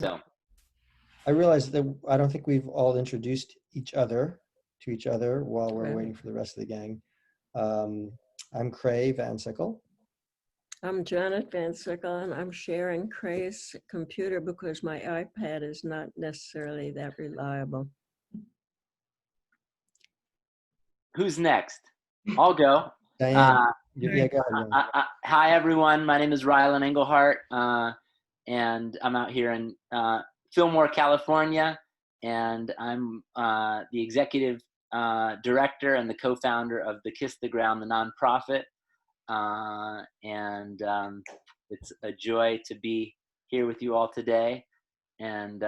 So I realize that I don't think we've all introduced each other to each other while we're waiting for the rest of the gang. I'm Cray Van Sickle. I'm Janet Van Sickle, and I'm sharing Cray's computer because my iPad is not necessarily that reliable. who's next? I'll go. Diane, yeah, go ahead. Hi, everyone. My name is Rylan Engelhart, and I'm out here in Fillmore, California, and I'm the executive director and the co-founder of the Kiss the Ground, the nonprofit. It's a joy to be here with you all today. And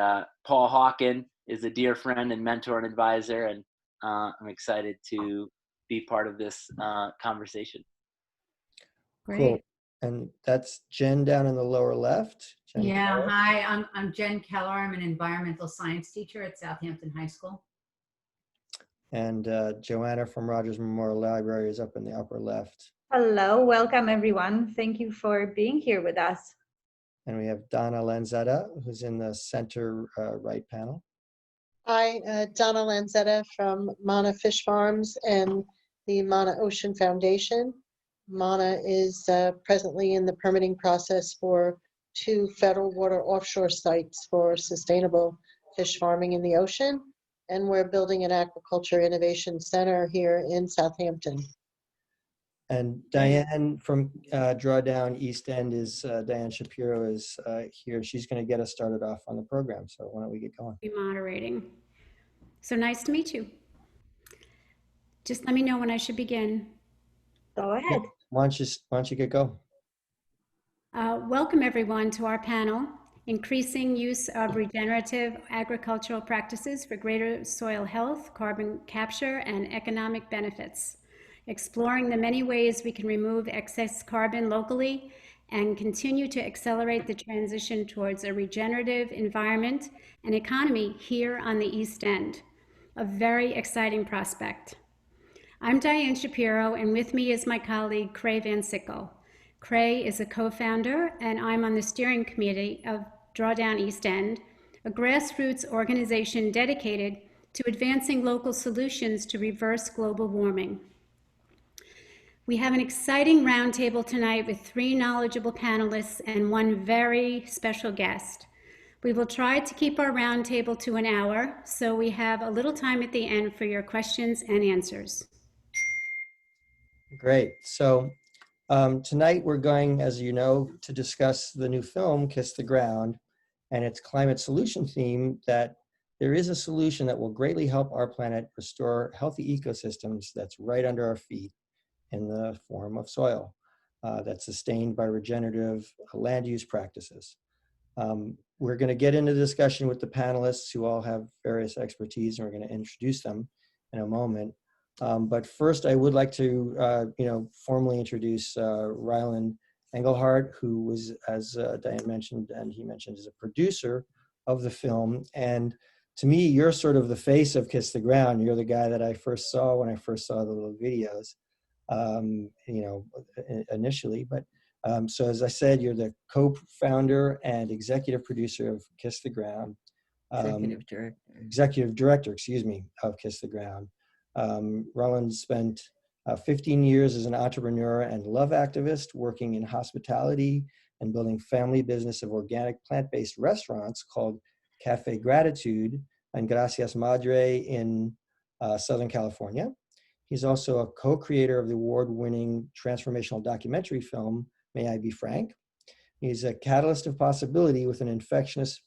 Paul Hawken is a dear friend and mentor and advisor, and I'm excited to be part of this conversation. Great. Cool. And that's Jen down in the lower left. Jen Yeah, Keller. hi, I'm Jen Keller. I'm an environmental science teacher at Southampton High School. And Joanna from Rogers Memorial Library is up in the upper left. Hello, welcome everyone. Thank you for being here with us. And we have Donna Lanzetta, who's in the center right panel. Hi, Donna Lanzetta from Mana Fish Farms and the Mana Ocean Foundation. Mana is presently in the permitting process for 2 federal water offshore sites for sustainable fish farming in the ocean. And we're building an aquaculture innovation center here in Southampton. And Diane from Drawdown East End is, Diane Shapiro is here. She's going to get us started off on the program. So why don't we get going? Be moderating. So nice to meet you. Just let me know when I should begin. Go ahead. Why don't you get going? Welcome everyone to our panel, Increasing Use of Regenerative Agricultural Practices for Greater Soil Health, Carbon Capture, and Economic Benefits. Exploring the many ways we can remove excess carbon locally and continue to accelerate the transition towards a regenerative environment and economy here on the East End. A very exciting prospect. I'm Diane Shapiro, and with me is my colleague, Cray Van Sickle. Cray is a co-founder, and I'm on the steering committee of Drawdown East End, a grassroots organization dedicated to advancing local solutions to reverse global warming. We have an exciting roundtable tonight with 3 knowledgeable panelists and 1 very special guest. We will try to keep our roundtable to an hour, so we have a little time at the end for your questions and answers. Great. So tonight we're going, as you know, to discuss the new film, Kiss the Ground, and its climate solution theme that there is a solution that will greatly help our planet restore healthy ecosystems that's right under our feet in the form of soil that's sustained by regenerative land use practices. We're going to get into the discussion with the panelists who all have various expertise, and we're going to introduce them in a moment. But first, I would like to, formally introduce Rylan Engelhart, who was, as Diane mentioned, and he mentioned, is a producer of the film. And to me, you're sort of the face of Kiss the Ground. You're the guy that I first saw when I first saw the little videos, initially. But so as I said, you're the co-founder and executive producer of Kiss the Ground. Executive director, of Kiss the Ground. Roland spent 15 years as an entrepreneur and love activist working in hospitality and building family business of organic plant-based restaurants called Cafe Gratitude and Gracias Madre in Southern California. He's also a co-creator of the award-winning transformational documentary film, May I Be Frank. He's a catalyst of possibility with an infectious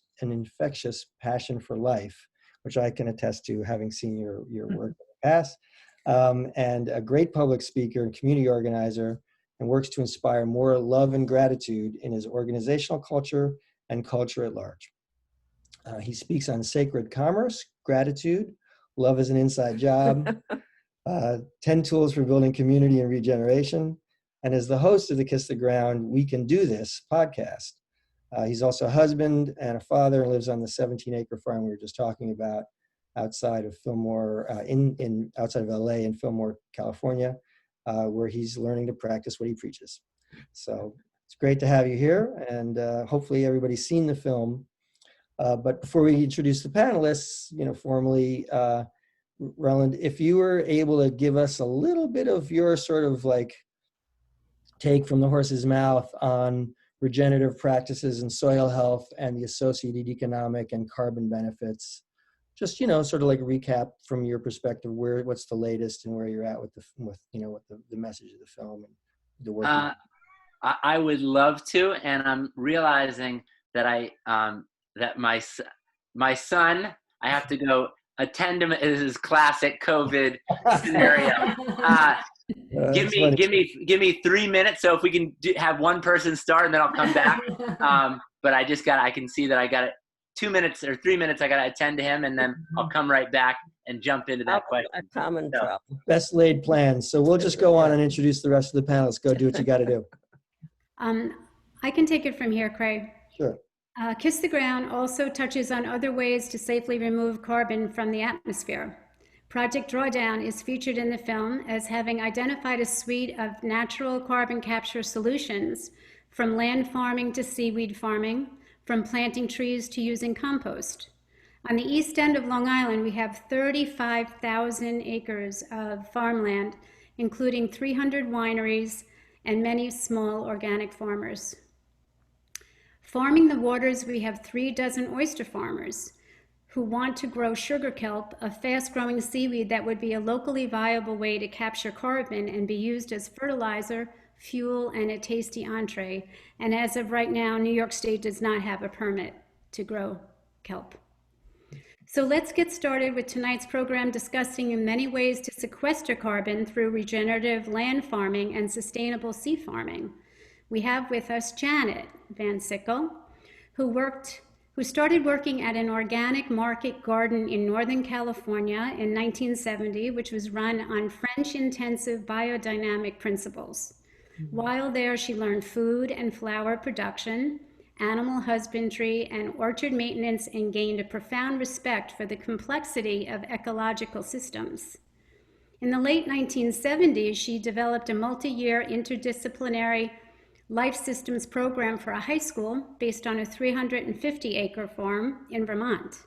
passion for life, which I can attest to, having seen your work in the past, and a great public speaker and community organizer, and works to inspire more love and gratitude in his organizational culture and culture at large. He speaks on sacred commerce, gratitude, love is an inside job, 10 tools for building community and regeneration, and is the host of the Kiss the Ground We Can Do This podcast. He's also a husband and a father and lives on the 17-acre farm we were just talking about outside of Fillmore, outside of LA in Fillmore, California, where he's learning to practice what he preaches. So it's great to have you here, and hopefully everybody's seen the film. But before we introduce the panelists, formally, Roland, if you were able to give us a little bit of your sort of like take from the horse's mouth on regenerative practices and soil health and the associated economic and carbon benefits, just sort of like a recap from your perspective, what's the latest and where you're at with the message of the film and the work. I would love to, and I'm realizing that that my son, I have to go attend him. This is classic COVID scenario. Give me 3 minutes. So if we can have one person start, and then I'll come back. But I can see that I got 2 minutes or 3 minutes. I got to attend to him, and then I'll come right back and jump into that question. A common problem. Best laid plans. So we'll just go on and introduce the rest of the panelists. Go do what you got to do. I can take it from here, Craig. Sure. Kiss the Ground also touches on other ways to safely remove carbon from the atmosphere. Project Drawdown is featured in the film as having identified a suite of natural carbon capture solutions, from land farming to seaweed farming, from planting trees to using compost. On the east end of Long Island, we have 35,000 acres of farmland, including 300 wineries and many small organic farmers. Farming the waters, we have 36 oyster farmers who want to grow sugar kelp, a fast-growing seaweed that would be a locally viable way to capture carbon and be used as fertilizer, fuel, and a tasty entree. And as of right now, New York State does not have a permit to grow kelp. So let's get started with tonight's program, discussing in many ways to sequester carbon through regenerative land farming and sustainable sea farming. We have with us Janet Van Sickle, who started working at an organic market garden in Northern California in 1970, which was run on French-intensive biodynamic principles. While there, she learned food and flower production, animal husbandry, and orchard maintenance, and gained a profound respect for the complexity of ecological systems. In the late 1970s, she developed a multi-year interdisciplinary life systems program for a high school based on a 350-acre farm in Vermont.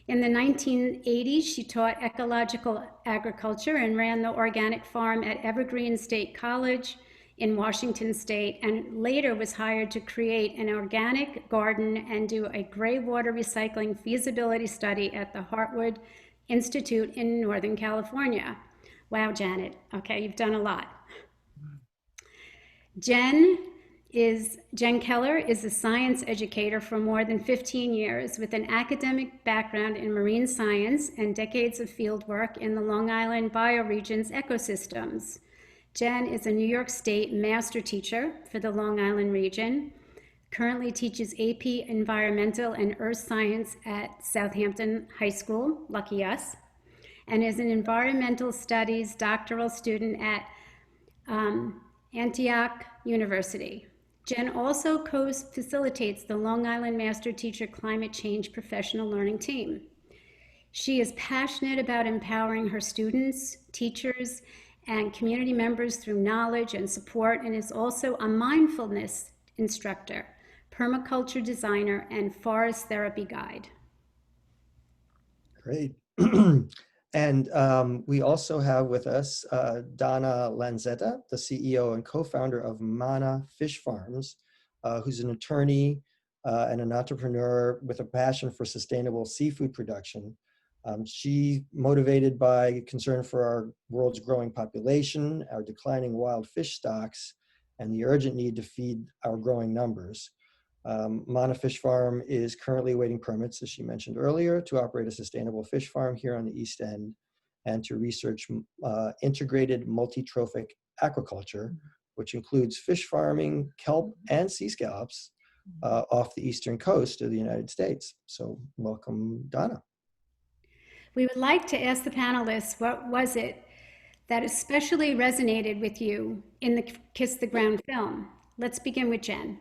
In the 1980s, she taught ecological agriculture and ran the organic farm at Evergreen State College in Washington State, and later was hired to create an organic garden and do a gray water recycling feasibility study at the Hartwood Institute in Northern California. Wow, Janet. Okay, you've done a lot. Jen Keller is a science educator for more than 15 years with an academic background in marine science and decades of field work in the Long Island bioregion's ecosystems. Jen is a New York State master teacher for the Long Island region, currently teaches AP Environmental and Earth Science at Southampton High School, lucky us, and is an environmental studies doctoral student at Antioch University. Jen also co-facilitates the Long Island Master Teacher Climate Change Professional Learning Team. She is passionate about empowering her students, teachers, and community members through knowledge and support, and is also a mindfulness instructor, permaculture designer, and forest therapy guide. Great. And we also have with us Donna Lanzetta, the CEO and co-founder of Mana Fish Farms, who's an attorney and an entrepreneur with a passion for sustainable seafood production. She, motivated by concern for our world's growing population, our declining wild fish stocks, and the urgent need to feed our growing numbers. Mana Fish Farm is currently awaiting permits, as she mentioned earlier, to operate a sustainable fish farm here on the East End and to research integrated multi-trophic aquaculture, which includes fish farming, kelp, and sea scallops off the eastern coast of the United States. So welcome, Donna. We would like to ask the panelists, what was it that especially resonated with you in the Kiss the Ground film? Let's begin with Jen.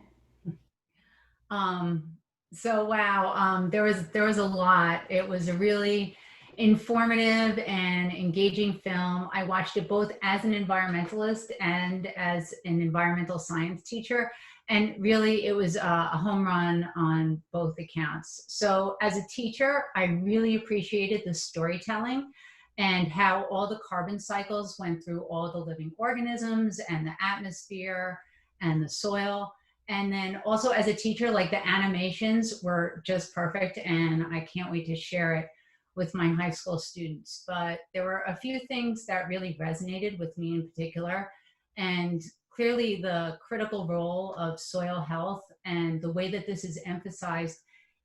So wow, there was a lot. It was a really informative and engaging film. I watched it both as an environmentalist and as an environmental science teacher. And really, it was a home run on both accounts. So as a teacher, I really appreciated the storytelling and how all the carbon cycles went through all the living organisms and the atmosphere and the soil. And then also as a teacher, like the animations were just perfect, and I can't wait to share it with my high school students. But there were a few things that really resonated with me in particular. And clearly the critical role of soil health and the way that this is emphasized,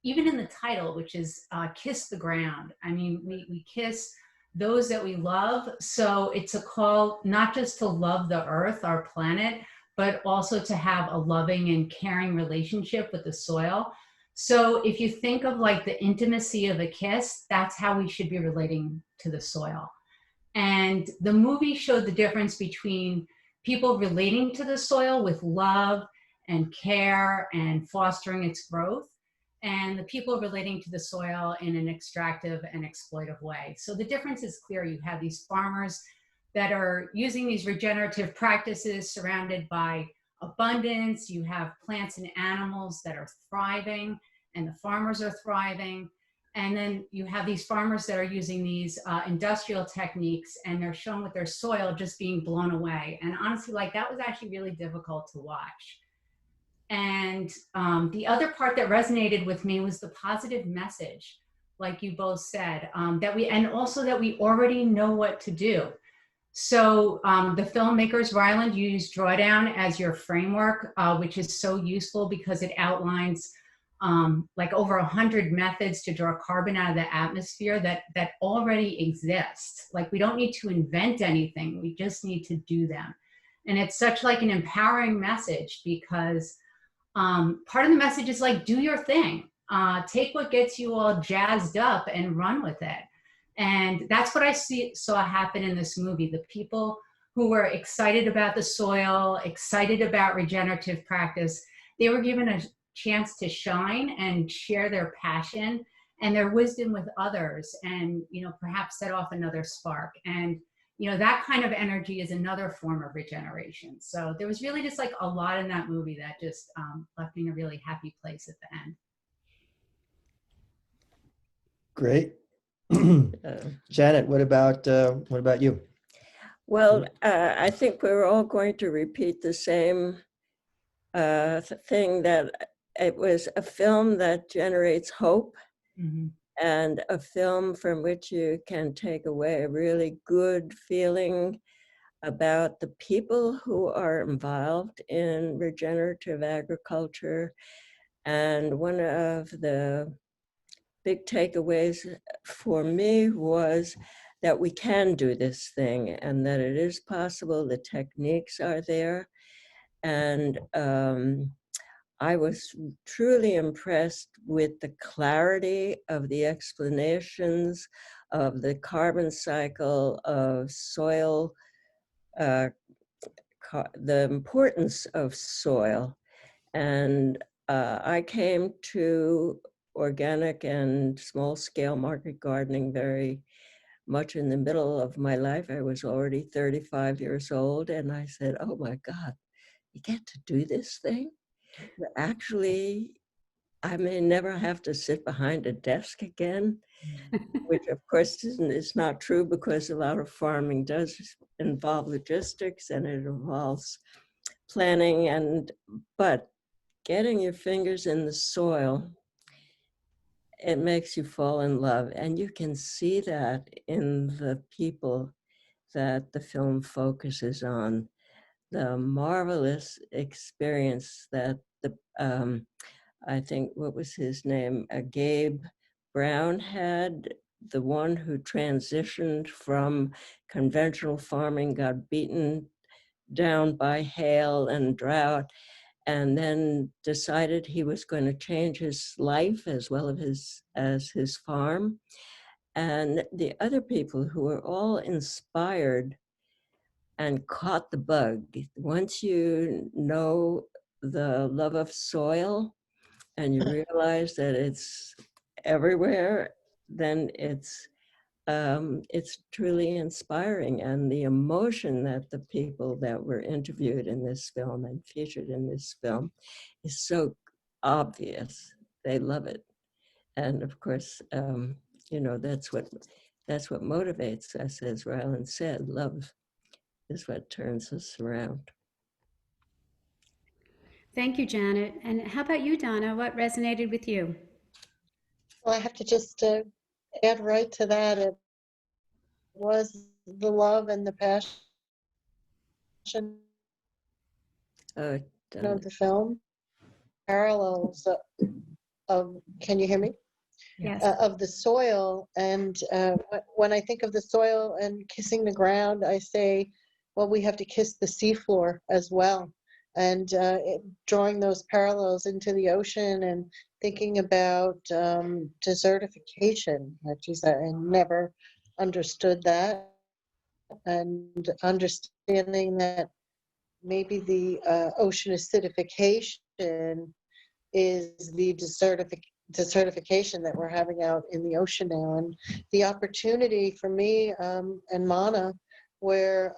even in the title, which is Kiss the Ground. I mean, we kiss those that we love. So it's a call not just to love the earth, our planet, but also to have a loving and caring relationship with the soil. So if you think of like the intimacy of a kiss, that's how we should be relating to the soil. And the movie showed the difference between people relating to the soil with love and care and fostering its growth, and the people relating to the soil in an extractive and exploitive way. So the difference is clear. You have these farmers that are using these regenerative practices surrounded by abundance. You have plants and animals that are thriving, and the farmers are thriving. And then you have these farmers that are using these industrial techniques, and they're shown with their soil just being blown away. And honestly, like that was actually really difficult to watch. And the other part that resonated with me was the positive message, like you both said, and also that we already know what to do. So the filmmakers, Ryland, used Drawdown as your framework, which is so useful because it outlines like over 100 methods to draw carbon out of the atmosphere that already exist. Like we don't need to invent anything, we just need to do them. And it's such like an empowering message because part of the message is like, do your thing. Take what gets you all jazzed up and run with it. And that's what I saw happen in this movie. The people who were excited about the soil, excited about regenerative practice, they were given a chance to shine and share their passion and their wisdom with others, and perhaps set off another spark. And that kind of energy is another form of regeneration. So there was really just like a lot in that movie that just left me in a really happy place at the end. Great. Janet, what about you? Well, I think we're all going to repeat the same thing, that it was a film that generates hope, Mm-hmm. and a film from which you can take away a really good feeling about the people who are involved in regenerative agriculture. And one of the big takeaways for me was that we can do this thing and that it is possible. The techniques are there. And I was truly impressed with the clarity of the explanations of the carbon cycle of soil, the importance of soil. And I came to organic and small-scale market gardening very much in the middle of my life. I was already 35 years old, and I said, oh my God, you get to do this thing? Actually, I may never have to sit behind a desk again, which of course is not true, because a lot of farming does involve logistics and it involves planning, but getting your fingers in the soil, it makes you fall in love. And you can see that in the people that the film focuses on. The marvelous experience that I think, what was his name? Gabe Brown had, the one who transitioned from conventional farming, got beaten down by hail and drought, and then decided he was going to change his life as well as his farm. And the other people who were all inspired and caught the bug. Once you know the love of soil and you realize that it's everywhere, then it's it's truly inspiring. And the emotion that the people that were interviewed in this film and featured in this film is so obvious. They love it. And of course, you know, that's what motivates us, as Rylan said. Love is what turns us around. Thank you, Janet. And how about you, Donna? What resonated with you? Well, I have to just add right to that. It was the love and the passion Oh, of the film. Parallels of, can you hear me? Yes. Of the soil. And when I think of the soil and kissing the ground, I say, well, we have to kiss the seafloor as well. And drawing those parallels into the ocean and thinking about desertification, which is, I never understood that. And understanding that maybe the ocean acidification is the desertification that we're having out in the ocean now. And the opportunity for me and Mana, where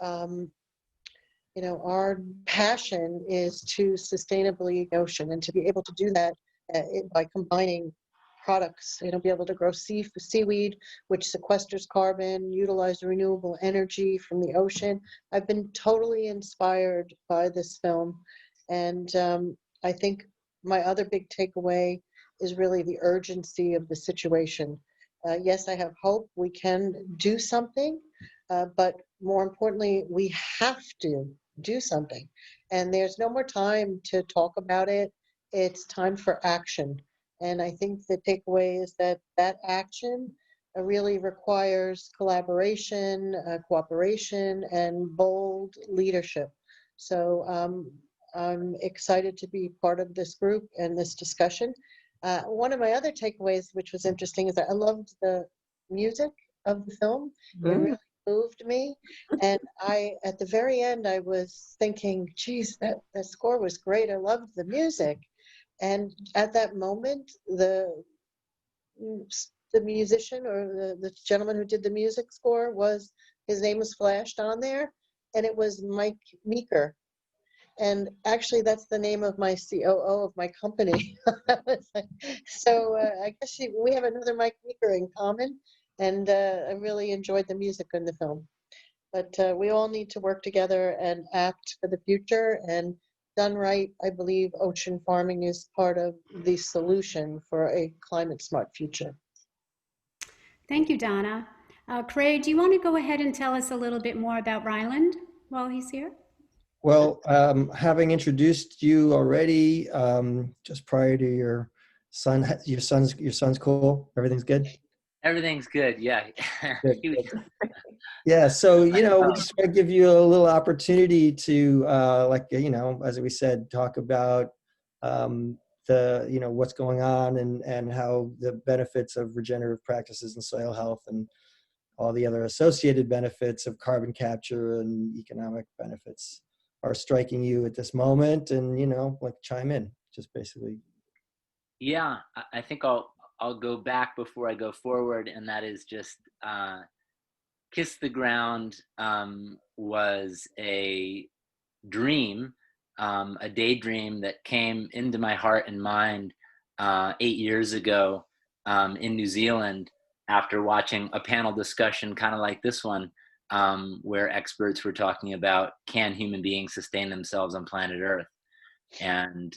you know, our passion is to sustainably ocean, and to be able to do that by combining products, you know, be able to grow seaweed, which sequesters carbon, utilize renewable energy from the ocean. I've been totally inspired by this film. And I think my other big takeaway is really the urgency of the situation. Yes, I have hope we can do something, but more importantly, we have to do something. And there's no more time to talk about it. It's time for action. And I think the takeaway is that that action really requires collaboration, cooperation, and bold leadership. So I'm excited to be part of this group and this discussion. One of my other takeaways, which was interesting, is that I loved the music of the film. It really moved me. And at the very end, I was thinking, geez, that score was great. I loved the music. And at that moment, the musician, or the gentleman who did the music score, his name was flashed on there, and it was Mike Meeker. And actually, that's the name of my COO of my company. So I guess we have another Mike Meeker in common, and I really enjoyed the music in the film. But we all need to work together and act for the future. And done right, I believe ocean farming is part of the solution for a climate smart future. Thank you, Donna. Craig, do you want to go ahead and tell us a little bit more about Ryland while he's here? Well, having introduced you already, just prior to your son's cool. Everything's good. Everything's good. Yeah. Good, good. Yeah. So, you know, we just want to give you a little opportunity to, like, you know, as we said, talk about you know, what's going on and how the benefits of regenerative practices in soil health and all the other associated benefits of carbon capture and economic benefits are striking you at this moment, and, you know, like, chime in, just basically. Yeah, I think I'll go back before I go forward, and that is just Kiss the Ground was a dream, a daydream that came into my heart and mind 8 years ago in New Zealand, after watching a panel discussion kind of like this one, where experts were talking about, can human beings sustain themselves on planet Earth? And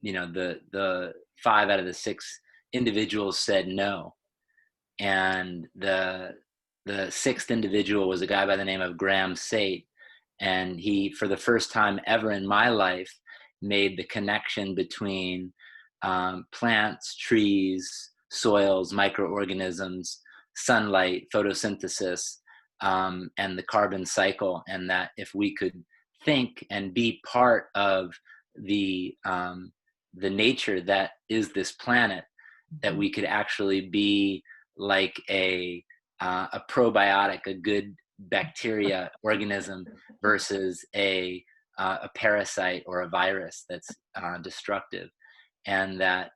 you know, the 5 out of the 6 individuals said no. And the 6th individual was a guy by the name of Graham Sate. And he, for the first time ever in my life, made the connection between plants, trees, soils, microorganisms, sunlight, photosynthesis, and the carbon cycle. And that if we could think and be part of the nature that is this planet, that we could actually be like a probiotic, a good bacteria organism, versus a parasite or a virus that's destructive. And that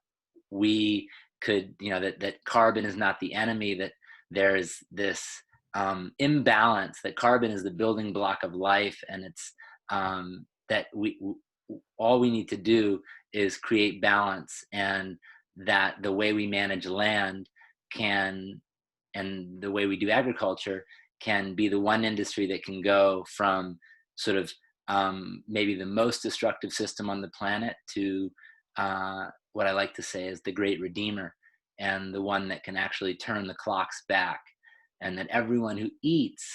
we could, you know, that carbon is not the enemy, that there's this imbalance, that carbon is the building block of life, and it's that all we need to do is create balance, and that the way we manage land can, and the way we do agriculture can be the one industry that can go from sort of maybe the most destructive system on the planet to what I like to say is the great redeemer, and the one that can actually turn the clocks back, and that everyone who eats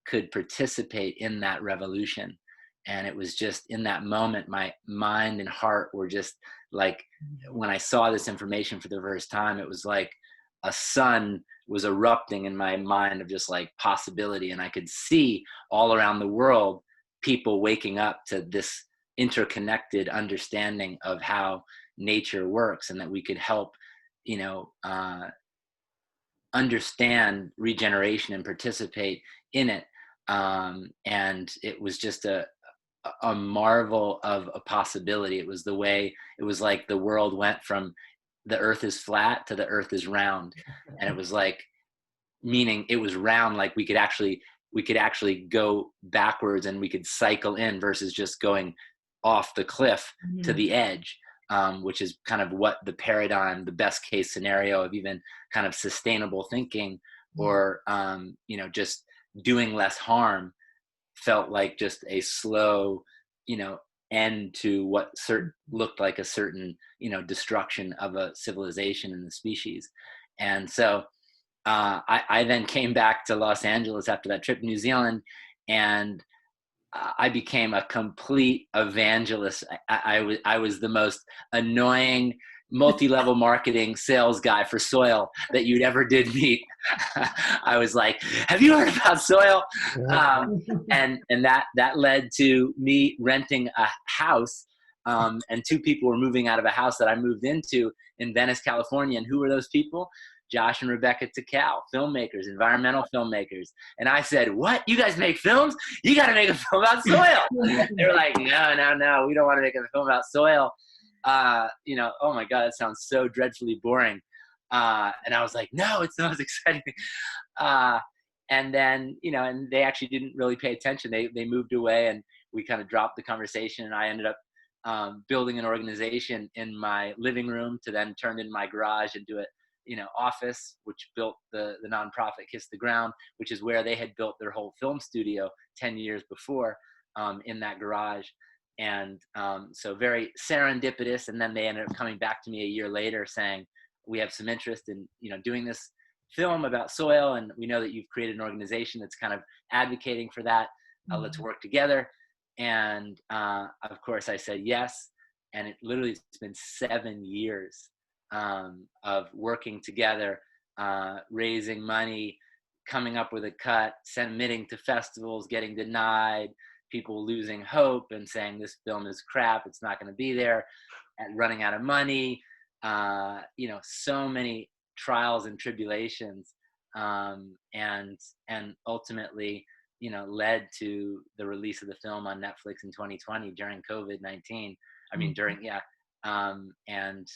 could participate in that revolution. And it was just in that moment, my mind and heart were just like, when I saw this information for the first time, it was like a sun was erupting in my mind of just like possibility. And I could see all around the world people waking up to this interconnected understanding of how nature works, and that we could help, understand regeneration and participate in it. And it was just a marvel of a possibility. It was like the world went from the earth is flat to the earth is round. And it was like, meaning it was round, like we could actually go backwards, and we could cycle in versus just going off the cliff to the edge, which is kind of what the paradigm, the best case scenario of even kind of sustainable thinking, or just doing less harm, felt like just a slow, end to what looked like a certain, destruction of a civilization and the species. And so I then came back to Los Angeles after that trip to New Zealand, and I became a complete evangelist. I was the most annoying multi-level marketing sales guy for soil that you'd ever did meet. I was like, have you heard about soil? And that led to me renting a house. And two people were moving out of a house that I moved into in Venice, California. And who were those people? Josh and Rebecca Takal, filmmakers, environmental filmmakers. And I said, what? You guys make films? You got to make a film about soil. They were like, no, we don't want to make a film about soil. Oh my God, that sounds so dreadfully boring. And I was like, no, it's the most exciting thing. And then, and they actually didn't really pay attention. They moved away, and we kind of dropped the conversation, and I ended up building an organization in my living room to then turn in my garage and do it. Office, which built the nonprofit Kiss the Ground, which is where they had built their whole film studio 10 years before, in that garage. And so very serendipitous. And then they ended up coming back to me a year later saying, we have some interest in, doing this film about soil. And we know that you've created an organization that's kind of advocating for that. Let's work together. And of course I said yes. And it literally has been 7 years of working together, raising money, coming up with a cut, submitting to festivals, getting denied, people losing hope and saying this film is crap, it's not going to be there, and running out of money, so many trials and tribulations, and ultimately, led to the release of the film on Netflix in 2020 during COVID-19. And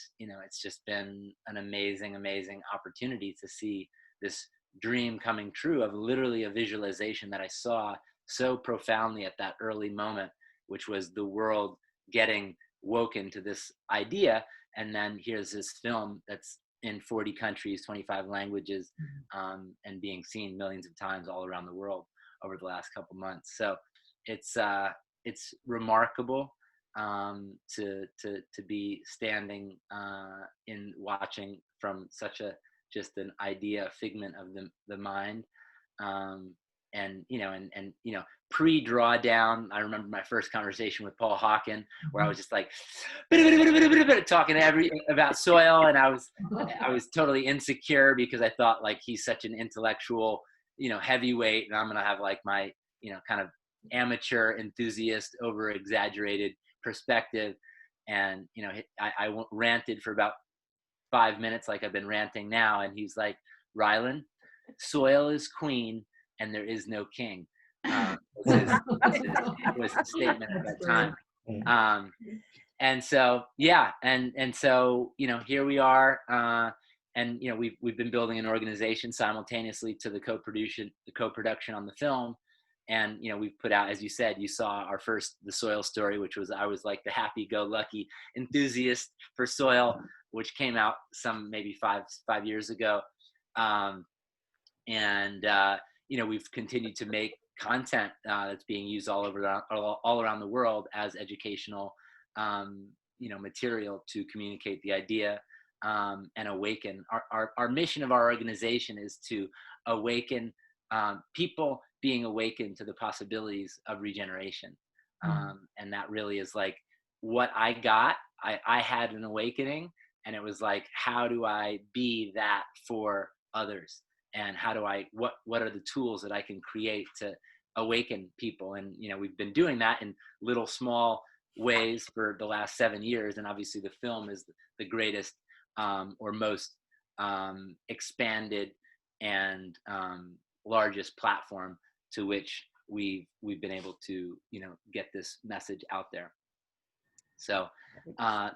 it's just been an amazing opportunity to see this dream coming true of literally a visualization that I saw so profoundly at that early moment, which was the world getting woken to this idea. And then here's this film that's in 40 countries, 25 languages, and being seen millions of times all around the world over the last couple months. So it's remarkable to be standing in watching from such just an idea, a figment of the mind, and pre-drawdown. I remember my first conversation with Paul Hawken, where I was just like talking about soil, and I was totally insecure because I thought like he's such an intellectual, heavyweight, and I'm gonna have like my kind of amateur enthusiast over exaggerated perspective. And I ranted for about 5 minutes like I've been ranting now, and he's like, Rylan, soil is queen and there is no king. Was the statement at that time. And so here we are, and we've been building an organization simultaneously to the co-production on the film. And we've put out, as you said, you saw our first The Soil Story, which was, I was like the happy-go-lucky enthusiast for soil, which came out some maybe five years ago. We've continued to make content that's being used all around the world as educational material to communicate the idea and awaken. Our mission of our organization is to awaken people being awakened to the possibilities of regeneration. And that really is like what I got. I had an awakening, and it was like, how do I be that for others? And how do what are the tools that I can create to awaken people? And, we've been doing that in little small ways for the last 7 years. And obviously the film is the greatest or most expanded and largest platform to which we've been able to, get this message out there. So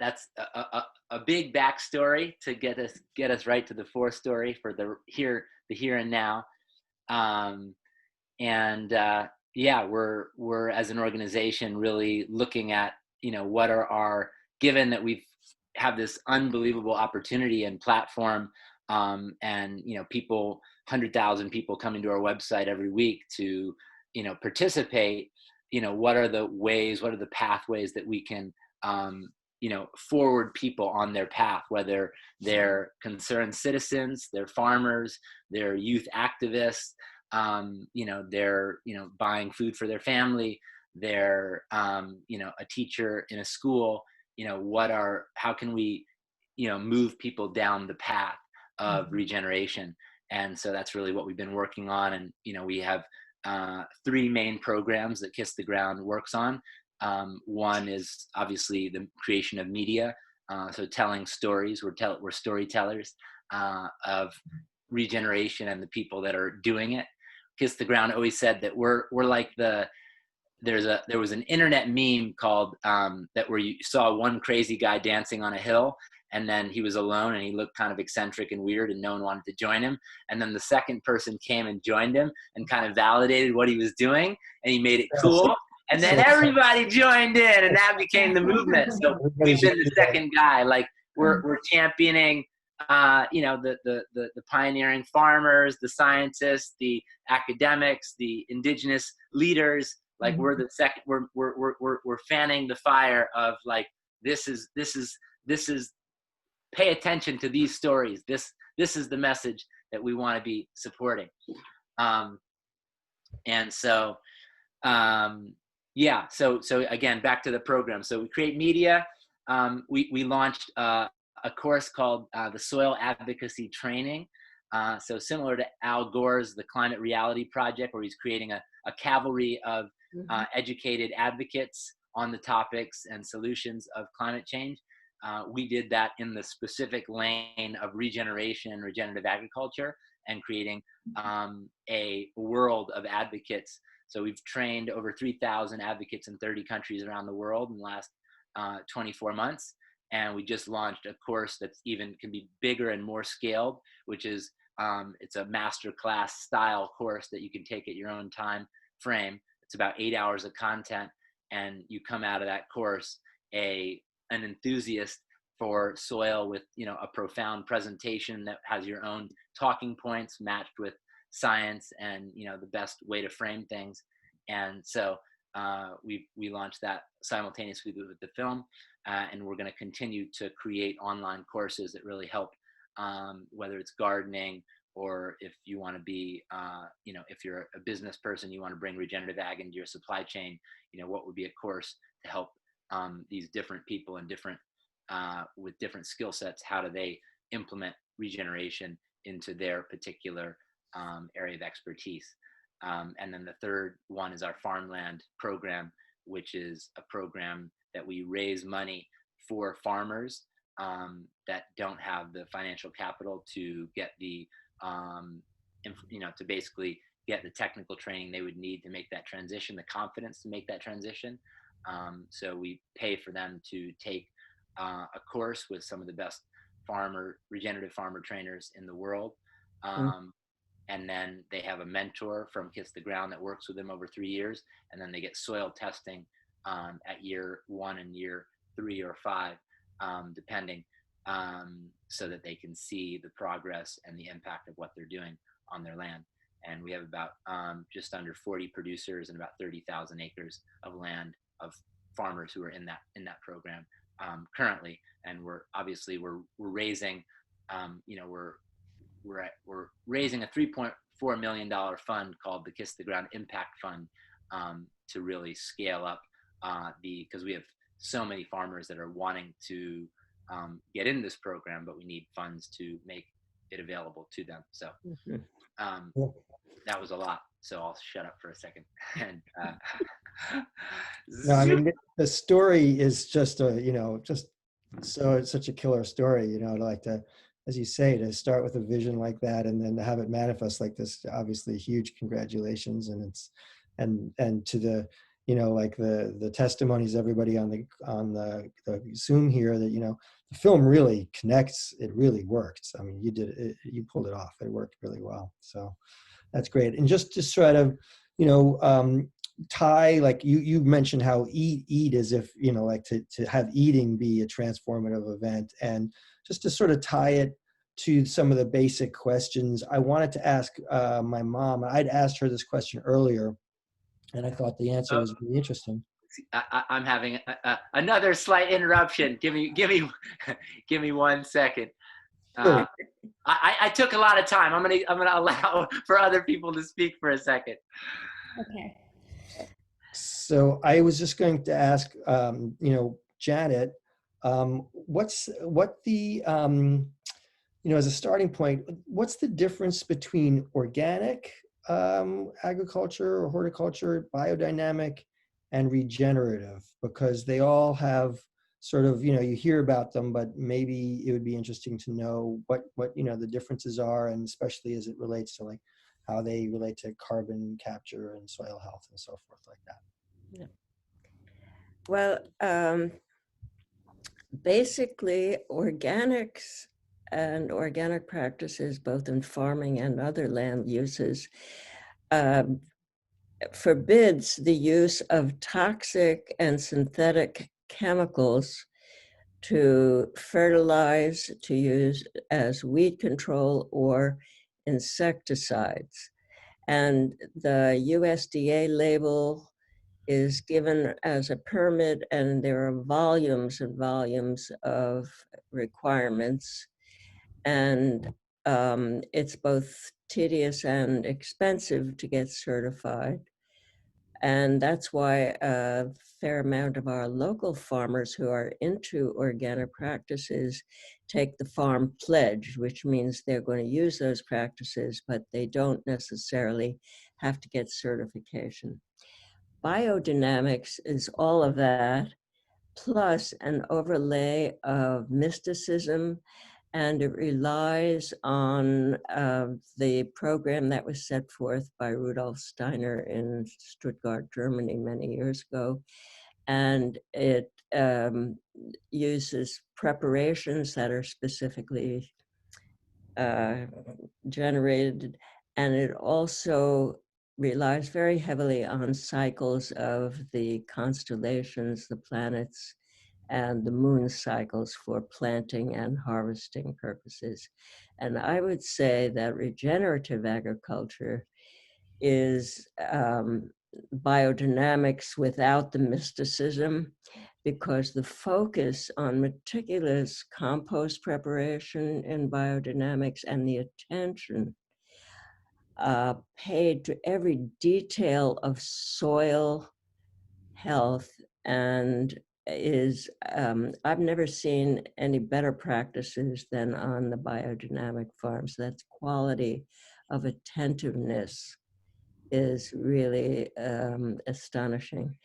that's a big backstory to get us right to the forestory for the here and now. We're as an organization really looking at, what are given that we have this unbelievable opportunity and platform, and people, 100,000 people coming to our website every week to participate. What are the ways, what are the pathways that we can forward people on their path, whether they're concerned citizens, they're farmers, they're youth activists, they're buying food for their family, they're a teacher in a school. How can we move people down the path of regeneration? And so that's really what we've been working on. And we have 3 main programs that Kiss the Ground works on. One is obviously the creation of media, so telling stories. We're storytellers of regeneration and the people that are doing it. Kiss the Ground always said that we're like there was an internet meme called that where you saw one crazy guy dancing on a hill, and then he was alone and he looked kind of eccentric and weird and no one wanted to join him. And then the second person came and joined him and kind of validated what he was doing, and he made it cool. And then everybody joined in, and that became the movement. So we've been the second guy. Like we're championing, the pioneering farmers, the scientists, the academics, the indigenous leaders. Like we're the second. We're fanning the fire of like this is. Pay attention to these stories. This is the message that we want to be supporting. So again, back to the program. So we create media. We launched a course called the Soil Advocacy Training. So similar to Al Gore's The Climate Reality Project, where he's creating a cavalry of educated advocates on the topics and solutions of climate change. We did that in the specific lane of regeneration and regenerative agriculture, and creating a world of advocates. So we've trained over 3,000 advocates in 30 countries around the world in the last 24 months. And we just launched a course that's even can be bigger and more scaled, which is it's a masterclass style course that you can take at your own time frame. It's about 8 hours of content, and you come out of that course an enthusiast for soil with a profound presentation that has your own talking points matched with science and the best way to frame things. And so we launched that simultaneously with the film, and we're going to continue to create online courses that really help, whether it's gardening, or if you want to be if you're a business person, you want to bring regenerative ag into your supply chain, what would be a course to help these different people and different with different skill sets, how do they implement regeneration into their particular area of expertise. And then the third one is our farmland program, which is a program that we raise money for farmers that don't have the financial capital to get the to basically get the technical training they would need to make that transition, the confidence to make that transition. So we pay for them to take a course with some of the best regenerative farmer trainers in the world. And then they have a mentor from Kiss the Ground that works with them over 3 years. And then they get soil testing at year 1 and year 3 or 5, depending, so that they can see the progress and the impact of what they're doing on their land. And we have about just under 40 producers and about 30,000 acres of land of farmers who are in that program currently. And we're raising, we're raising a $3.4 million fund called the Kiss the Ground Impact Fund to really scale up because we have so many farmers that are wanting to get in this program, but we need funds to make it available to them. So that was a lot. So I'll shut up for a second. And no, I mean, the story is just such a killer story, as you say, to start with a vision like that and then to have it manifest like this, obviously huge congratulations. And it's, and to the, like the testimonies, everybody on the Zoom here, that, the film really connects. It really worked. I mean, you pulled it off. It worked really well. So that's great. And just to sort of, tie, like you mentioned how eat as if, like to have eating be a transformative event, and just to sort of tie it to some of the basic questions, I wanted to ask my mom. I'd asked her this question earlier, and I thought the answer was really interesting. I'm having another slight interruption. Give me 1 second. Sure. I took a lot of time. I'm gonna allow for other people to speak for a second. Okay. So I was just going to ask, Janet, as a starting point, what's the difference between organic agriculture or horticulture, biodynamic, and regenerative? Because they all have sort of, you hear about them, but maybe it would be interesting to know what the differences are, and especially as it relates to like how they relate to carbon capture and soil health and so forth like that. Yeah. Well, basically, organics and organic practices, both in farming and other land uses, forbids the use of toxic and synthetic chemicals to fertilize, to use as weed control or insecticides. And the USDA label is given as a permit, and there are volumes and volumes of requirements. And it's both tedious and expensive to get certified. And that's why a fair amount of our local farmers who are into organic practices take the farm pledge, which means they're going to use those practices, but they don't necessarily have to get certification. Biodynamics is all of that, plus an overlay of mysticism, and it relies on the program that was set forth by Rudolf Steiner in Stuttgart, Germany, many years ago. And it uses preparations that are specifically generated, and it also relies very heavily on cycles of the constellations, the planets, and the moon cycles for planting and harvesting purposes. And I would say that regenerative agriculture is biodynamics without the mysticism, because the focus on meticulous compost preparation in biodynamics and the attention paid to every detail of soil health and is, I've never seen any better practices than on the biodynamic farms. That's quality of attentiveness is really astonishing.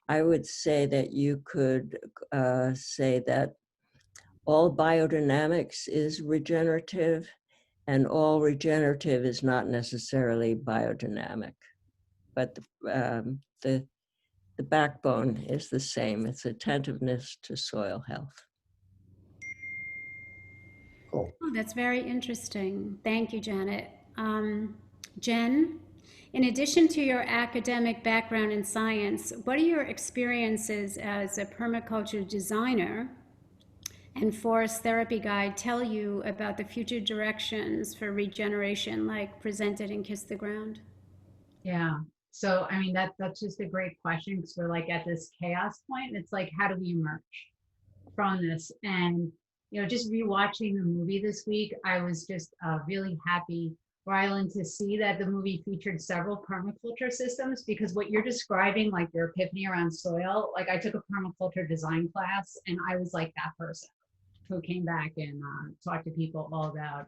I would say that you could say that all biodynamics is regenerative, and all regenerative is not necessarily biodynamic, but the backbone is the same. It's attentiveness to soil health. Cool. Oh, that's very interesting. Thank you, Janet. Jen, in addition to your academic background in science, what are your experiences as a permaculture designer and forest therapy guide tell you about the future directions for regeneration, like presented in Kiss the Ground? Yeah. So, I mean, that's just a great question because we're like at this chaos point. And it's like, how do we emerge from this? And, just rewatching the movie this week, I was just really happy, Rylan, to see that the movie featured several permaculture systems because what you're describing, like your epiphany around soil, like I took a permaculture design class and I was like that person who came back and talked to people all about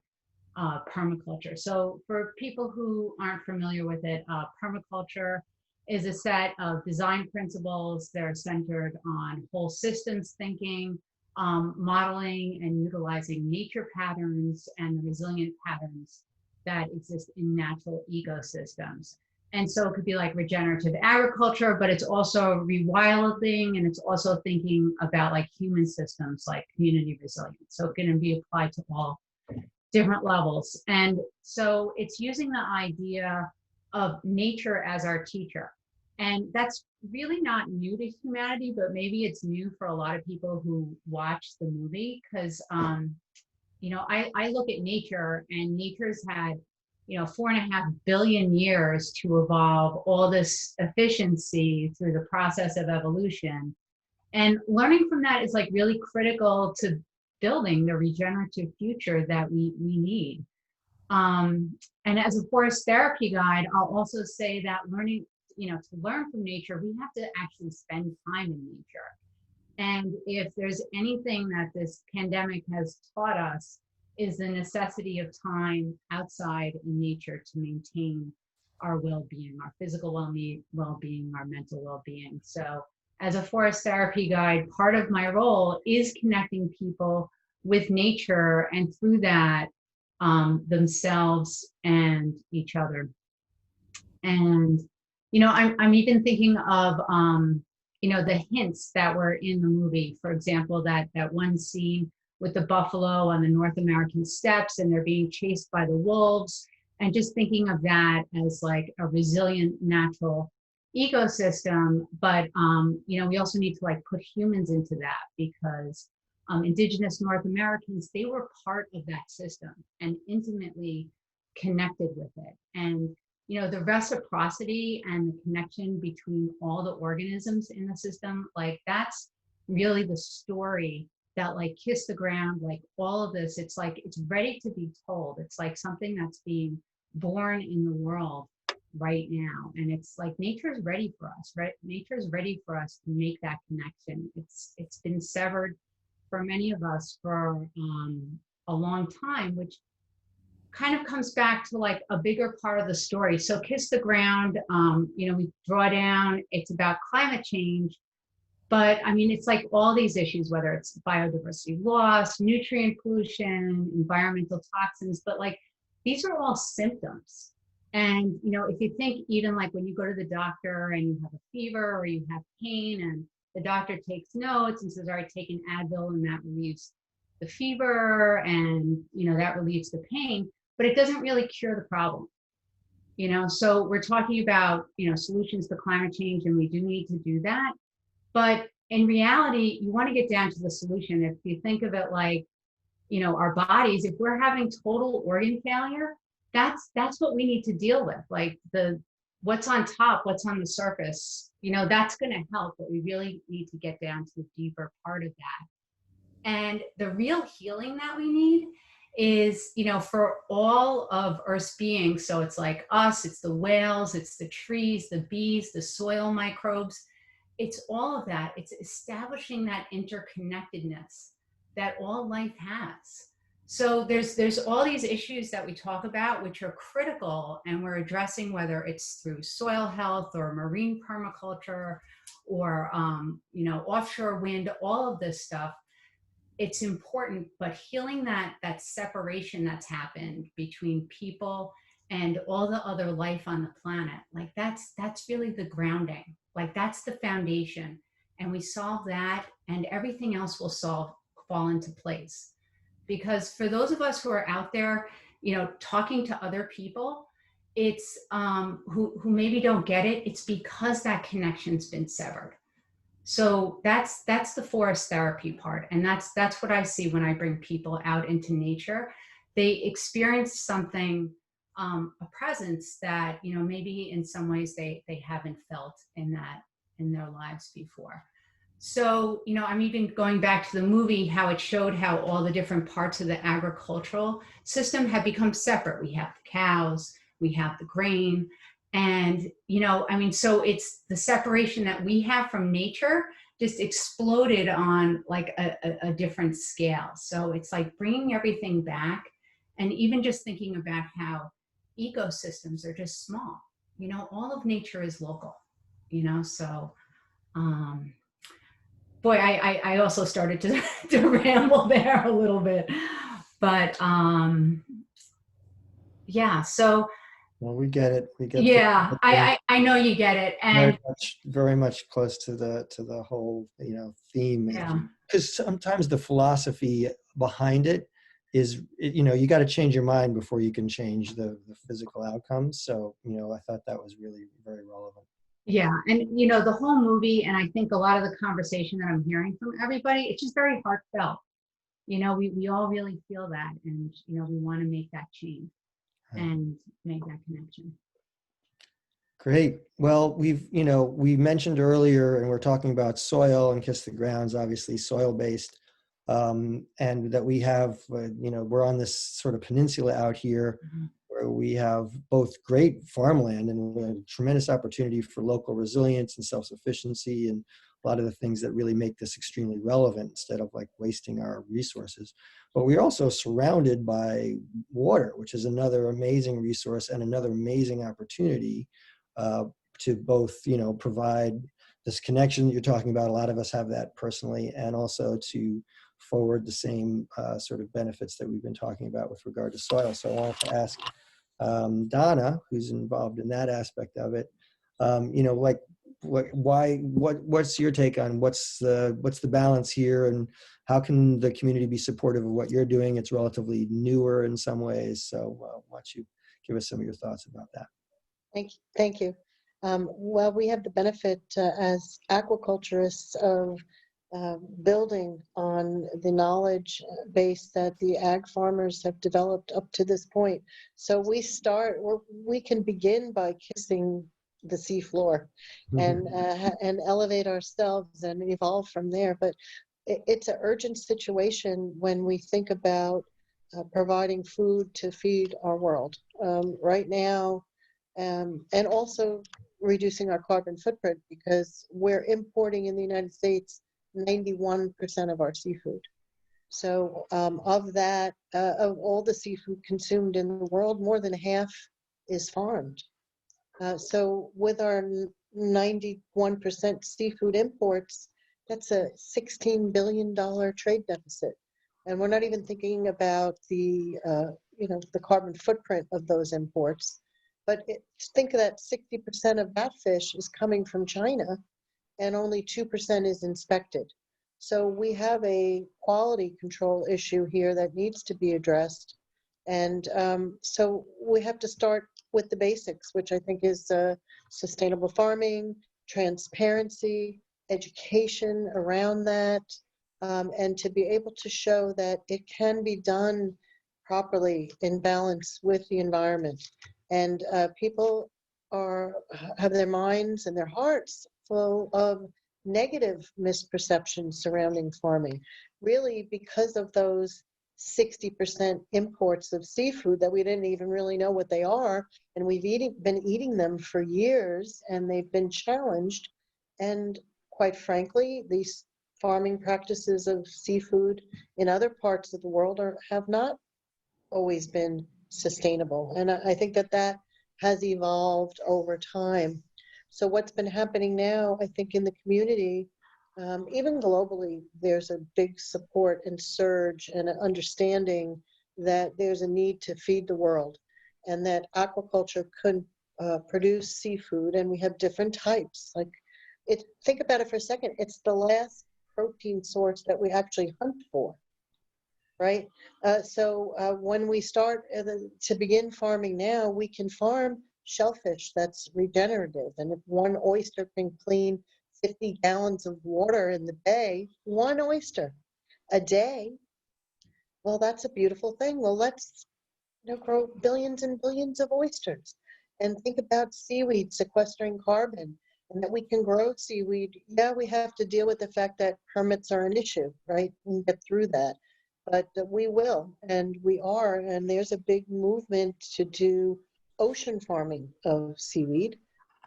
permaculture. So for people who aren't familiar with it, permaculture is a set of design principles that are centered on whole systems thinking, modeling and utilizing nature patterns and the resilient patterns that exist in natural ecosystems. And so it could be like regenerative agriculture, but it's also rewilding and it's also thinking about like human systems like community resilience. So it can be applied to all different levels. And so it's using the idea of nature as our teacher. And that's really not new to humanity, but maybe it's new for a lot of people who watch the movie because, I look at nature and nature's had 4.5 billion years to evolve all this efficiency through the process of evolution. And learning from that is like really critical to building the regenerative future that we need. And as a forest therapy guide, I'll also say that learning, to learn from nature, we have to actually spend time in nature. And if there's anything that this pandemic has taught us is the necessity of time outside in nature to maintain our well-being, our physical well-being, our mental well-being. So as a forest therapy guide, part of my role is connecting people with nature and through that, themselves and each other. And, I'm even thinking of, the hints that were in the movie. For example, that one scene with the buffalo on the North American steppes and they're being chased by the wolves, and just thinking of that as like a resilient natural ecosystem. But, we also need to like put humans into that because Indigenous North Americans, they were part of that system and intimately connected with it. And, the reciprocity and the connection between all the organisms in the system, like that's really the story that like Kiss the Ground, like all of this, it's like, it's ready to be told. It's like something that's being born in the world right now. And it's like, nature's ready for us, right? Nature's ready for us to make that connection. It's been severed for many of us for a long time, which kind of comes back to like a bigger part of the story. So Kiss the Ground, we draw down, it's about climate change, but I mean, it's like all these issues, whether it's biodiversity loss, nutrient pollution, environmental toxins, but like, these are all symptoms. And, if you think even like when you go to the doctor and you have a fever or you have pain and the doctor takes notes and says, all right, take an Advil and that relieves the fever and, that relieves the pain, but it doesn't really cure the problem. So we're talking about, solutions to climate change, and we do need to do that. But in reality, you want to get down to the solution. If you think of it like, our bodies, if we're having total organ failure, that's what we need to deal with. Like what's on top, what's on the surface, that's going to help, but we really need to get down to the deeper part of that. And the real healing that we need is, for all of Earth's beings. So it's like us, it's the whales, it's the trees, the bees, the soil microbes. It's all of that. It's establishing that interconnectedness that all life has. So there's all these issues that we talk about, which are critical, and we're addressing whether it's through soil health or marine permaculture or, offshore wind, all of this stuff. It's important, but healing that separation that's happened between people and all the other life on the planet, like that's really the grounding, like that's the foundation. And we solve that and everything else will fall into place. because for those of us who are out there, talking to other people, it's who maybe don't get it, it's because that connection's been severed. So that's the forest therapy part. And that's what I see when I bring people out into nature. They experience something, a presence that, maybe in some ways they haven't felt in their lives before. So, I'm even going back to the movie, how it showed how all the different parts of the agricultural system have become separate. We have the cows, we have the grain, and, so it's the separation that we have from nature just exploded on like a different scale. So it's like bringing everything back, and even just thinking about how ecosystems are just small. All of nature is local, so, boy, I also started to ramble there a little bit, but yeah. So Well, we get it. We get yeah, I know you get it, and very much close to the whole theme. yeah, Because sometimes the philosophy behind it is you got to change your mind before you can change the physical outcomes. So I thought that was really very relevant. yeah, and the whole movie, and I think a lot of the conversation that I'm hearing from everybody, it's just very heartfelt. We all really feel that, and we want to make that change and make that connection. Great. Well, we mentioned earlier, and we're talking about soil and Kiss the Ground's obviously soil-based, and that we have, we're on this sort of peninsula out here where we have both great farmland and a tremendous opportunity for local resilience and self-sufficiency and a lot of the things that really make this extremely relevant instead of like wasting our resources. But we're also surrounded by water, which is another amazing resource and another amazing opportunity to both, provide this connection that you're talking about. A lot of us have that personally, and also to forward the same sort of benefits that we've been talking about with regard to soil. So I wanted to ask Donna, who's involved in that aspect of it, what's your take on what's the balance here, and how can the community be supportive of what you're doing? It's relatively newer in some ways. So why don't you give us some of your thoughts about that? Thank you. Well, we have the benefit as aquaculturists of building on the knowledge base that the ag farmers have developed up to this point. So we can begin by kissing the seafloor and elevate ourselves and evolve from there. But it's an urgent situation when we think about providing food to feed our world right now. And also reducing our carbon footprint, because we're importing in the United States 91% of our seafood. So of that, of all the seafood consumed in the world, more than half is farmed. So with our 91% seafood imports, that's a $16 billion trade deficit. And we're not even thinking about the carbon footprint of those imports. But think that 60% of that fish is coming from China, and only 2% is inspected. So we have a quality control issue here that needs to be addressed. And so we have to start with the basics, which I think is sustainable farming, transparency, education around that, and to be able to show that it can be done properly in balance with the environment. And people have their minds and their hearts full of negative misperceptions surrounding farming, really because of those 60% imports of seafood that we didn't even really know what they are. And we've been eating them for years, and they've been challenged. And quite frankly, these farming practices of seafood in other parts of the world have not always been sustainable. And I think that has evolved over time. So what's been happening now, I think in the community, even globally, there's a big support and surge and an understanding that there's a need to feed the world, and that aquaculture could produce seafood, and we have different types. Think about it for a second. It's the last protein source that we actually hunt for. right? When we start to begin farming now, we can farm shellfish that's regenerative. And if one oyster can clean 50 gallons of water in the bay, one oyster a day, well, that's a beautiful thing. Well, let's grow billions and billions of oysters and think about seaweed sequestering carbon and that we can grow seaweed. Yeah, we have to deal with the fact that permits are an issue, right? We can get through that, but we will, and we are, and there's a big movement to do ocean farming of seaweed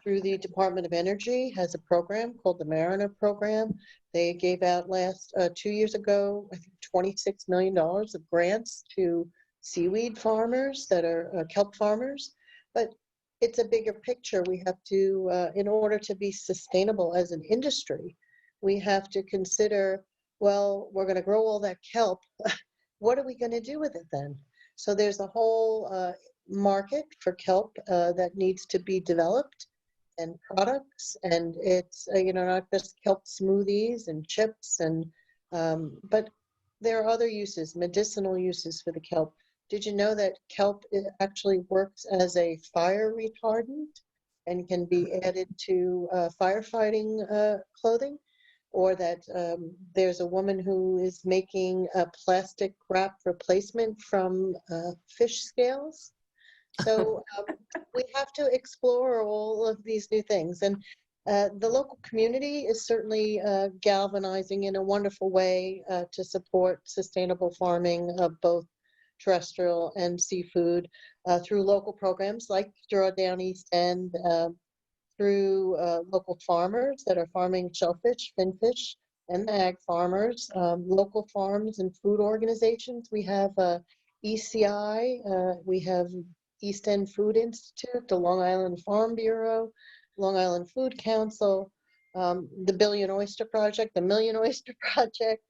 through the Department of Energy has a program called the Mariner Program. They gave out 2 years ago, I think $26 million of grants to seaweed farmers that are kelp farmers, but it's a bigger picture. We have to, in order to be sustainable as an industry, we have to consider, well, we're going to grow all that kelp. What are we going to do with it then? So there's a whole market for kelp that needs to be developed and products, and it's not just kelp smoothies and chips but there are other uses, medicinal uses for the kelp. Did you know that kelp actually works as a fire retardant and can be added to firefighting clothing? Or that there's a woman who is making a plastic wrap replacement from fish scales? So we have to explore all of these new things. And the local community is certainly galvanizing in a wonderful way to support sustainable farming of both terrestrial and seafood through local programs like Drawdown East End, through local farmers that are farming shellfish, finfish, and ag farmers, local farms and food organizations. We have ECI, we have East End Food Institute, the Long Island Farm Bureau, Long Island Food Council, the Billion Oyster Project, the Million Oyster Project,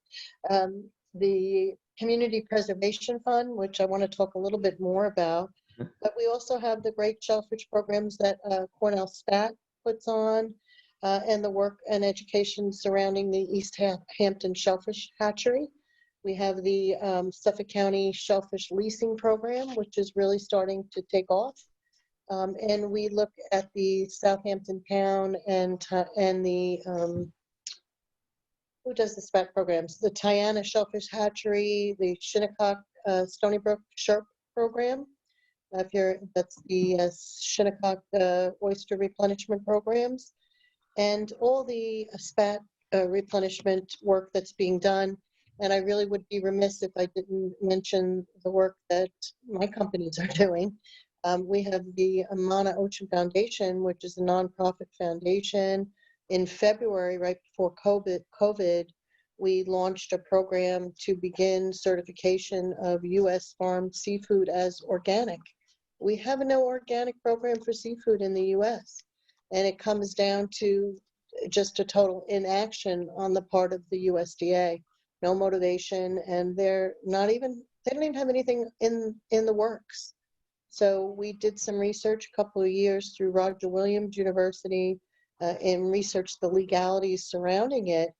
the Community Preservation Fund, which I want to talk a little bit more about. But we also have the great shellfish programs that Cornell Stat puts on, and the work and education surrounding the East Hampton Shellfish Hatchery. We have the Suffolk County Shellfish Leasing Program, which is really starting to take off. And we look at the Southampton Town and the who does the SPAT programs? The Tiana Shellfish Hatchery, the Shinnecock Stony Brook Sharp Program. That's the Shinnecock oyster replenishment programs, and all the SPAT replenishment work that's being done. And I really would be remiss if I didn't mention the work that my companies are doing. We have the Mana Ocean Foundation, which is a nonprofit foundation. In February, right before COVID, we launched a program to begin certification of U.S. farmed seafood as organic. We have no organic program for seafood in the U.S., and it comes down to just a total inaction on the part of the USDA. No motivation, and they don't even have anything in the works. So we did some research a couple of years through Roger Williams University and researched the legalities surrounding it.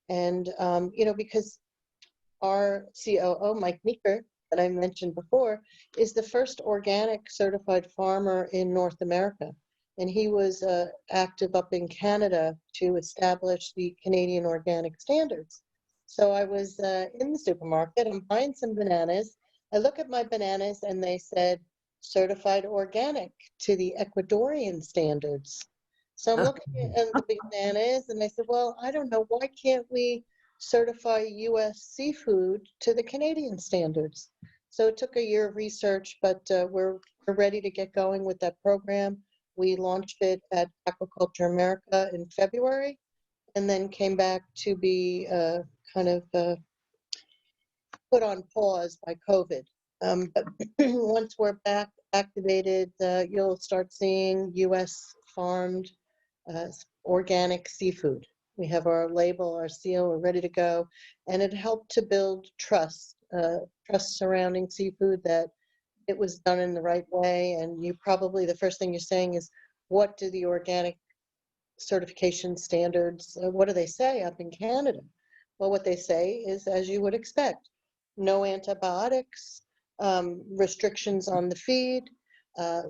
And, because our COO, Mike Meeker, that I mentioned before, is the first organic certified farmer in North America. And he was active up in Canada to establish the Canadian organic standards. So I was in the supermarket, I'm buying some bananas. I look at my bananas and they said, certified organic to the Ecuadorian standards. So I'm looking at the bananas and I said, well, I don't know, why can't we certify U.S. seafood to the Canadian standards? So it took a year of research, but we're ready to get going with that program. We launched it at Aquaculture America in February, and then came back to be put on pause by COVID. But once we're back activated, you'll start seeing U.S. farmed organic seafood. We have our label, our seal, we're ready to go. And it helped to build trust surrounding seafood, that it was done in the right way. And you probably, the first thing you're saying is, what do the organic certification standards, what do they say up in Canada? Well, what they say is, as you would expect, no antibiotics, restrictions on the feed,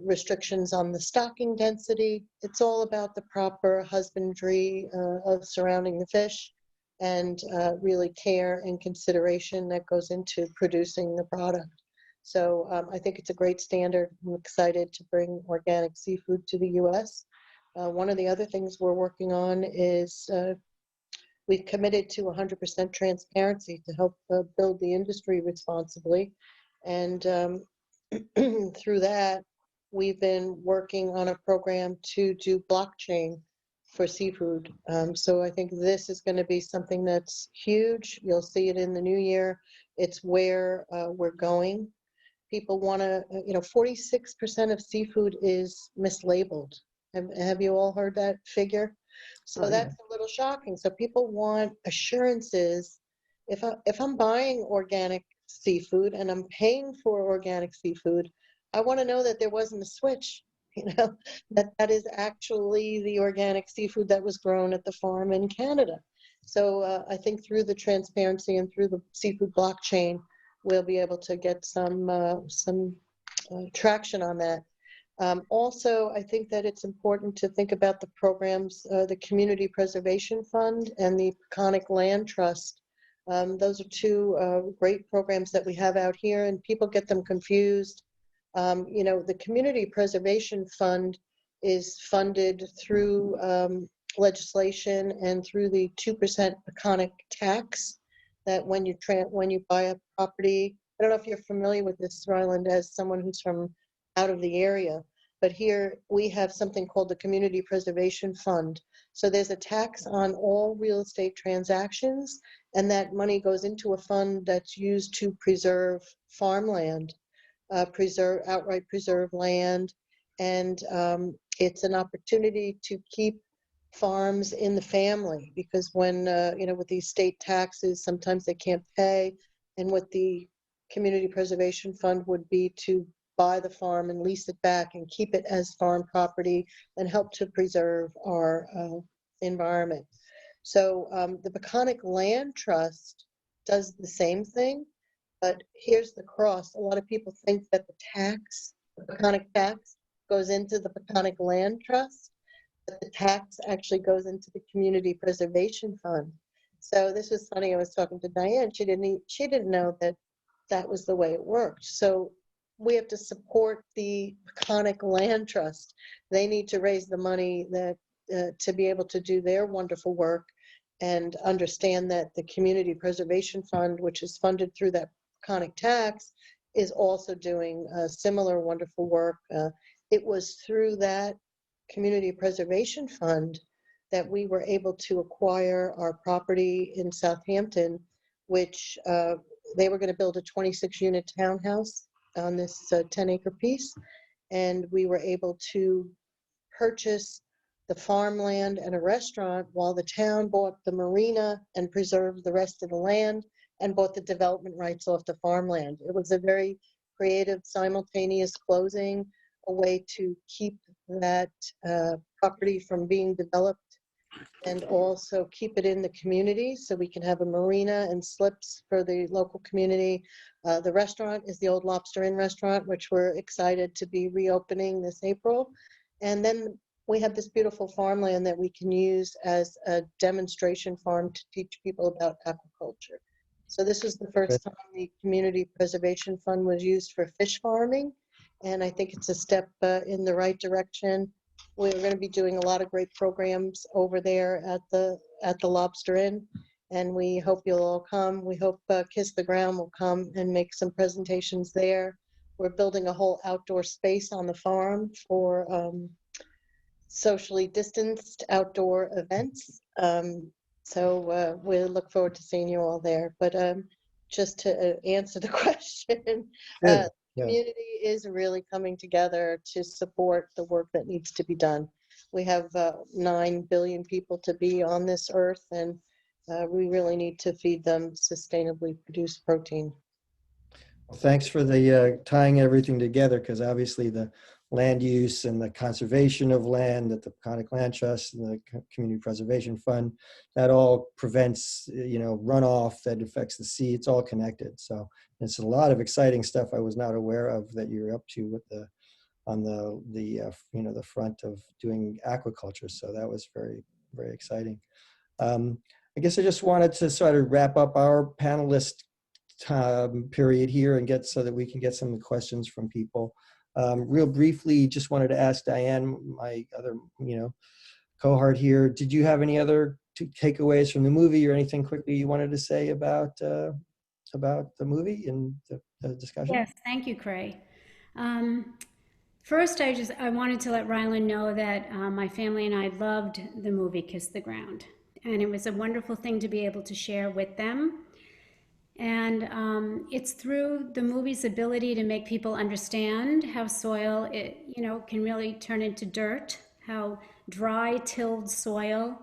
restrictions on the stocking density. It's all about the proper husbandry of surrounding the fish, and really care and consideration that goes into producing the product. So I think it's a great standard. I'm excited to bring organic seafood to the U.S. One of the other things we're working on is we've committed to 100% transparency to help build the industry responsibly. And through that, we've been working on a program to do blockchain for seafood. So I think this is going to be something that's huge. You'll see it in the new year. It's where we're going. People want to, 46% of seafood is mislabeled. Have you all heard that figure? So that's a little shocking. So people want assurances. If I'm buying organic seafood and I'm paying for organic seafood, I want to know that there wasn't a switch, that is actually the organic seafood that was grown at the farm in Canada. So I think through the transparency and through the seafood blockchain, we'll be able to get some traction on that. Also, I think that it's important to think about the programs, the Community Preservation Fund and the Peconic Land Trust. Those are two great programs that we have out here, and people get them confused. The Community Preservation Fund is funded through legislation and through the 2% Peconic tax, that when you buy a property, I don't know if you're familiar with this, Ryland, as someone who's from out of the area, but here we have something called the Community Preservation Fund. So there's a tax on all real estate transactions, and that money goes into a fund that's used to preserve farmland, outright preserve land, and it's an opportunity to keep farms in the family, because when with these state taxes, sometimes they can't pay, and what the Community Preservation Fund would be to buy the farm and lease it back and keep it as farm property and help to preserve our environment. So the Peconic Land Trust does the same thing, but here's the cross. A lot of people think that the Peconic tax, goes into the Peconic Land Trust, but the tax actually goes into the Community Preservation Fund. So this was funny. I was talking to Diane. She didn't know that that was the way it worked. So we have to support the Peconic Land Trust. They need to raise the money that to be able to do their wonderful work, and understand that the Community Preservation Fund, which is funded through that Peconic tax, is also doing similar wonderful work. It was through that Community Preservation Fund that we were able to acquire our property in Southampton, which they were going to build a 26-unit townhouse on this 10-acre piece, and we were able to purchase the farmland and a restaurant while the town bought the marina and preserved the rest of the land and bought the development rights off the farmland. It was a very creative simultaneous closing, a way to keep that property from being developed and also keep it in the community so we can have a marina and slips for the local community. The restaurant is the Old Lobster Inn restaurant, which we're excited to be reopening this April. And then we have this beautiful farmland that we can use as a demonstration farm to teach people about aquaculture. So this was the first time the Community Preservation Fund was used for fish farming, and I think it's a step in the right direction. We're going to be doing a lot of great programs over there at the Lobster Inn, and we hope you'll all come. We hope Kiss the Ground will come and make some presentations there. We're building a whole outdoor space on the farm for socially distanced outdoor events. So we look forward to seeing you all there. But just to answer the question, the community is really coming together to support the work that needs to be done. We have 9 billion people to be on this earth, and we really need to feed them sustainably produced protein. Well, thanks for the tying everything together, because obviously the land use and the conservation of land at the Peconic Land Trust and the Community Preservation Fund. That all prevents, runoff that affects the sea. It's all connected. So it's a lot of exciting stuff I was not aware of that you're up to with the front of doing aquaculture. So that was very, very exciting. I guess I just wanted to sort of wrap up our panelist period here and get so that we can get some questions from people. Real briefly, just wanted to ask Diane, my other, cohort here, did you have any other takeaways from the movie or anything quickly you wanted to say about the movie and the discussion? Yes, thank you, Cray. First, I wanted to let Rylan know that my family and I loved the movie Kiss the Ground, and it was a wonderful thing to be able to share with them. And it's through the movie's ability to make people understand how soil, can really turn into dirt, how dry tilled soil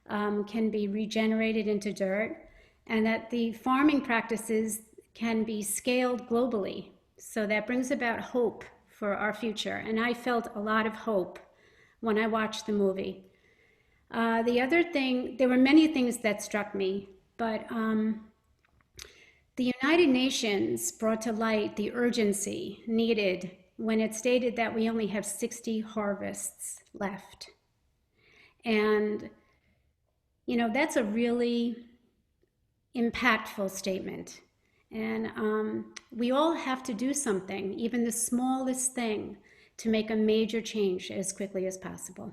can be regenerated into dirt, and that the farming practices can be scaled globally. So that brings about hope for our future. And I felt a lot of hope when I watched the movie. The other thing, there were many things that struck me, but the United Nations brought to light the urgency needed when it stated that we only have 60 harvests left. And, that's a really impactful statement. And we all have to do something, even the smallest thing, to make a major change as quickly as possible.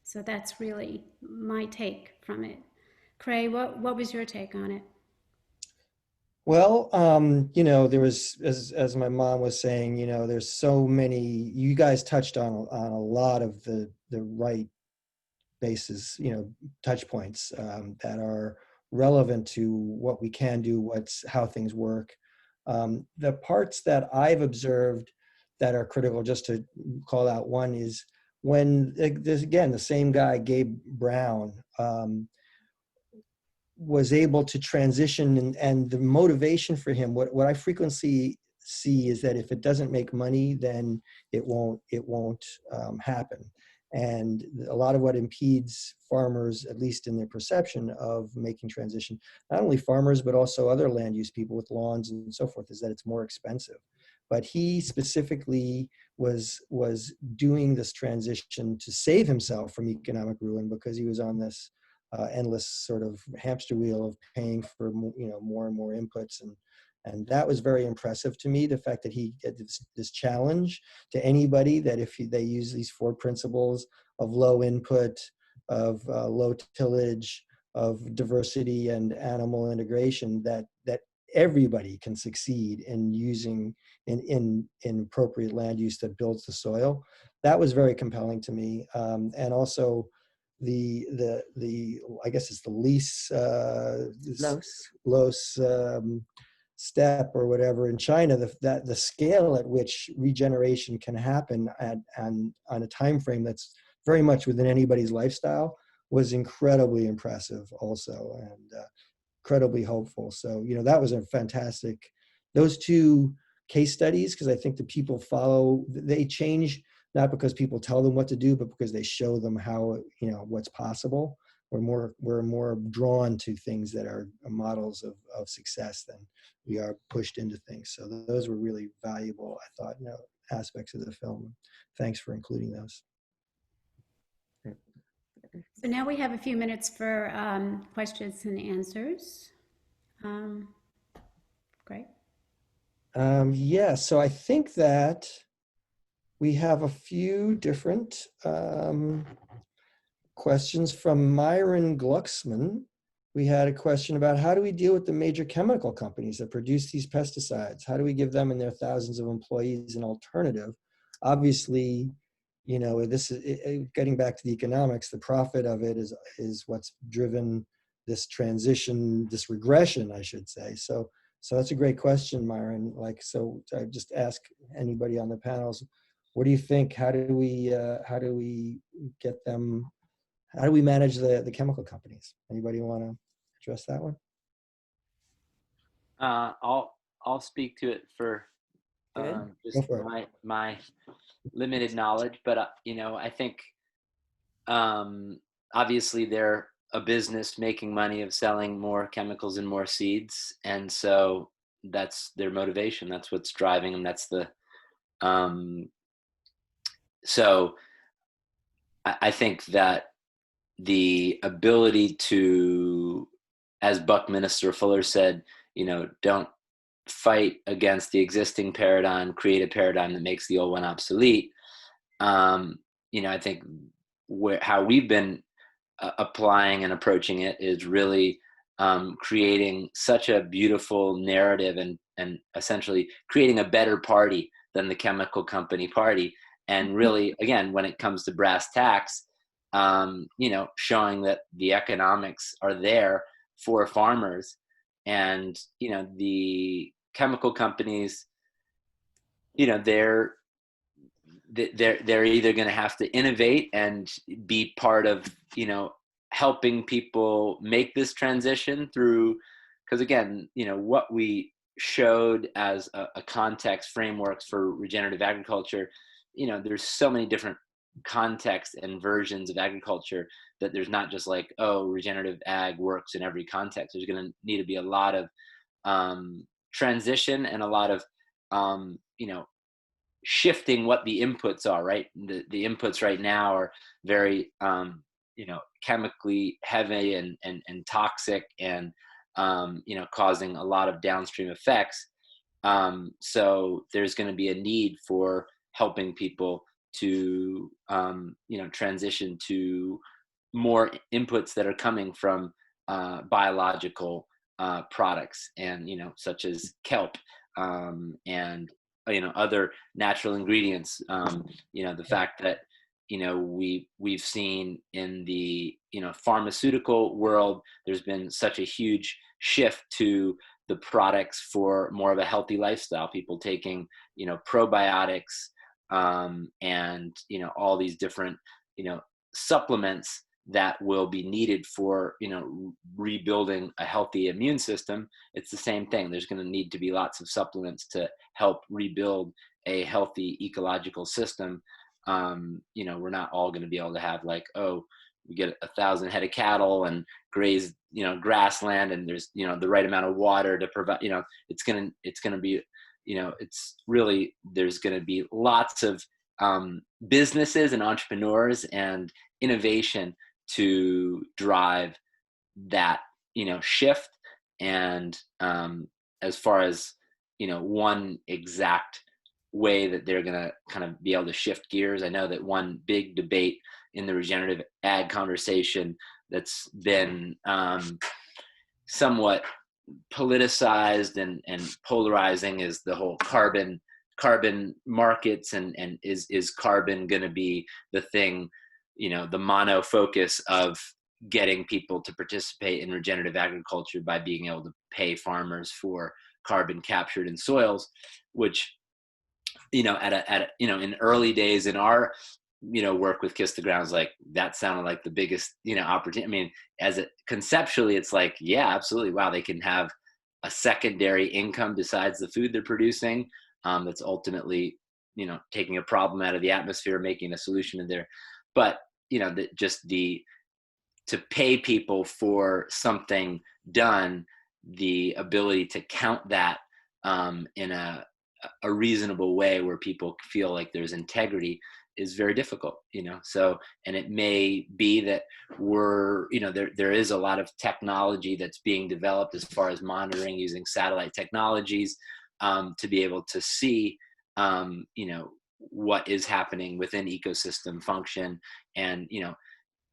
So that's really my take from it. Cray, what was your take on it? Well, there was, as my mom was saying, there's so many, you guys touched on a lot of the right bases, touch points that are relevant to what we can do, how things work. The parts that I've observed that are critical, just to call out one, is when there's, again, the same guy, Gabe Brown, was able to transition, and the motivation for him, what I frequently see is that if it doesn't make money, then it won't happen. And a lot of what impedes farmers, at least in their perception of making transition, not only farmers, but also other land use people with lawns and so forth, is that it's more expensive. But he specifically was doing this transition to save himself from economic ruin, because he was on this endless sort of hamster wheel of paying for more and more inputs, and that was very impressive to me. The fact that he had this challenge to anybody, that if they use these 4 principles of low input, of low tillage, of diversity and animal integration, that everybody can succeed in using in appropriate land use that builds the soil. That was very compelling to me, and also the I guess it's the Los step or whatever in China, the scale at which regeneration can happen on a time frame that's very much within anybody's lifestyle was incredibly impressive also, and incredibly hopeful. So that was a fantastic, those 2 case studies, because I think the people they change not because people tell them what to do, but because they show them how, what's possible. We're more drawn to things that are models of success than we are pushed into things. So those were really valuable, I thought, aspects of the film. Thanks for including those. So now we have a few minutes for questions and answers. Great. Yeah, so I think that we have a few different questions from Myron Glucksman. We had a question about, how do we deal with the major chemical companies that produce these pesticides? How do we give them and their thousands of employees an alternative? Obviously, this is getting back to the economics. The profit of it is what's driven this transition, this regression, I should say. So that's a great question, Myron. So I just ask anybody on the panels, what do you think? How do we get them? How do we manage the chemical companies? Anybody want to address that one? I'll speak to it for just my limited knowledge, but I think obviously they're a business making money of selling more chemicals and more seeds, and so that's their motivation. That's what's driving them. That's the so I think that the ability to, as Buckminster Fuller said, don't fight against the existing paradigm, create a paradigm that makes the old one obsolete. I think how we've been applying and approaching it is really creating such a beautiful narrative and essentially creating a better party than the chemical company party. And really, again, when it comes to brass tacks, showing that the economics are there for farmers, and the chemical companies, they're either going to have to innovate and be part of helping people make this transition through, because again, what we showed as a context frameworks for regenerative agriculture, there's so many different contexts and versions of agriculture that there's not just like, oh, regenerative ag works in every context. There's going to need to be a lot of transition and a lot of shifting what the inputs are, right? The inputs right now are very chemically heavy and toxic, and causing a lot of downstream effects. So there's going to be a need for helping people to transition to more inputs that are coming from biological products, and such as kelp and other natural ingredients. The fact that we've seen in the pharmaceutical world, there's been such a huge shift to the products for more of a healthy lifestyle, people taking probiotics and all these different supplements that will be needed for rebuilding a healthy immune system. It's the same thing. There's going to need to be lots of supplements to help rebuild a healthy ecological system. We're not all going to be able to have like, oh, we get 1,000 head of cattle and graze grassland, and there's the right amount of water to provide. It's going to be it's really, there's going to be lots of businesses and entrepreneurs and innovation to drive that shift. And as far as one exact way that they're going to kind of be able to shift gears, I know that one big debate in the regenerative ag conversation that's been somewhat politicized and polarizing is the whole carbon markets, and is carbon going to be the thing, the mono focus of getting people to participate in regenerative agriculture by being able to pay farmers for carbon captured in soils, which in early days in our work with Kiss the Grounds, like that sounded like the biggest opportunity. I mean, conceptually, it's like, yeah, absolutely, wow, they can have a secondary income besides the food they're producing, that's ultimately taking a problem out of the atmosphere, making a solution in there. But to pay people for something done, the ability to count that in a reasonable way where people feel like there's integrity is very difficult, so, and it may be that there is a lot of technology that's being developed as far as monitoring using satellite technologies to be able to see what is happening within ecosystem function. And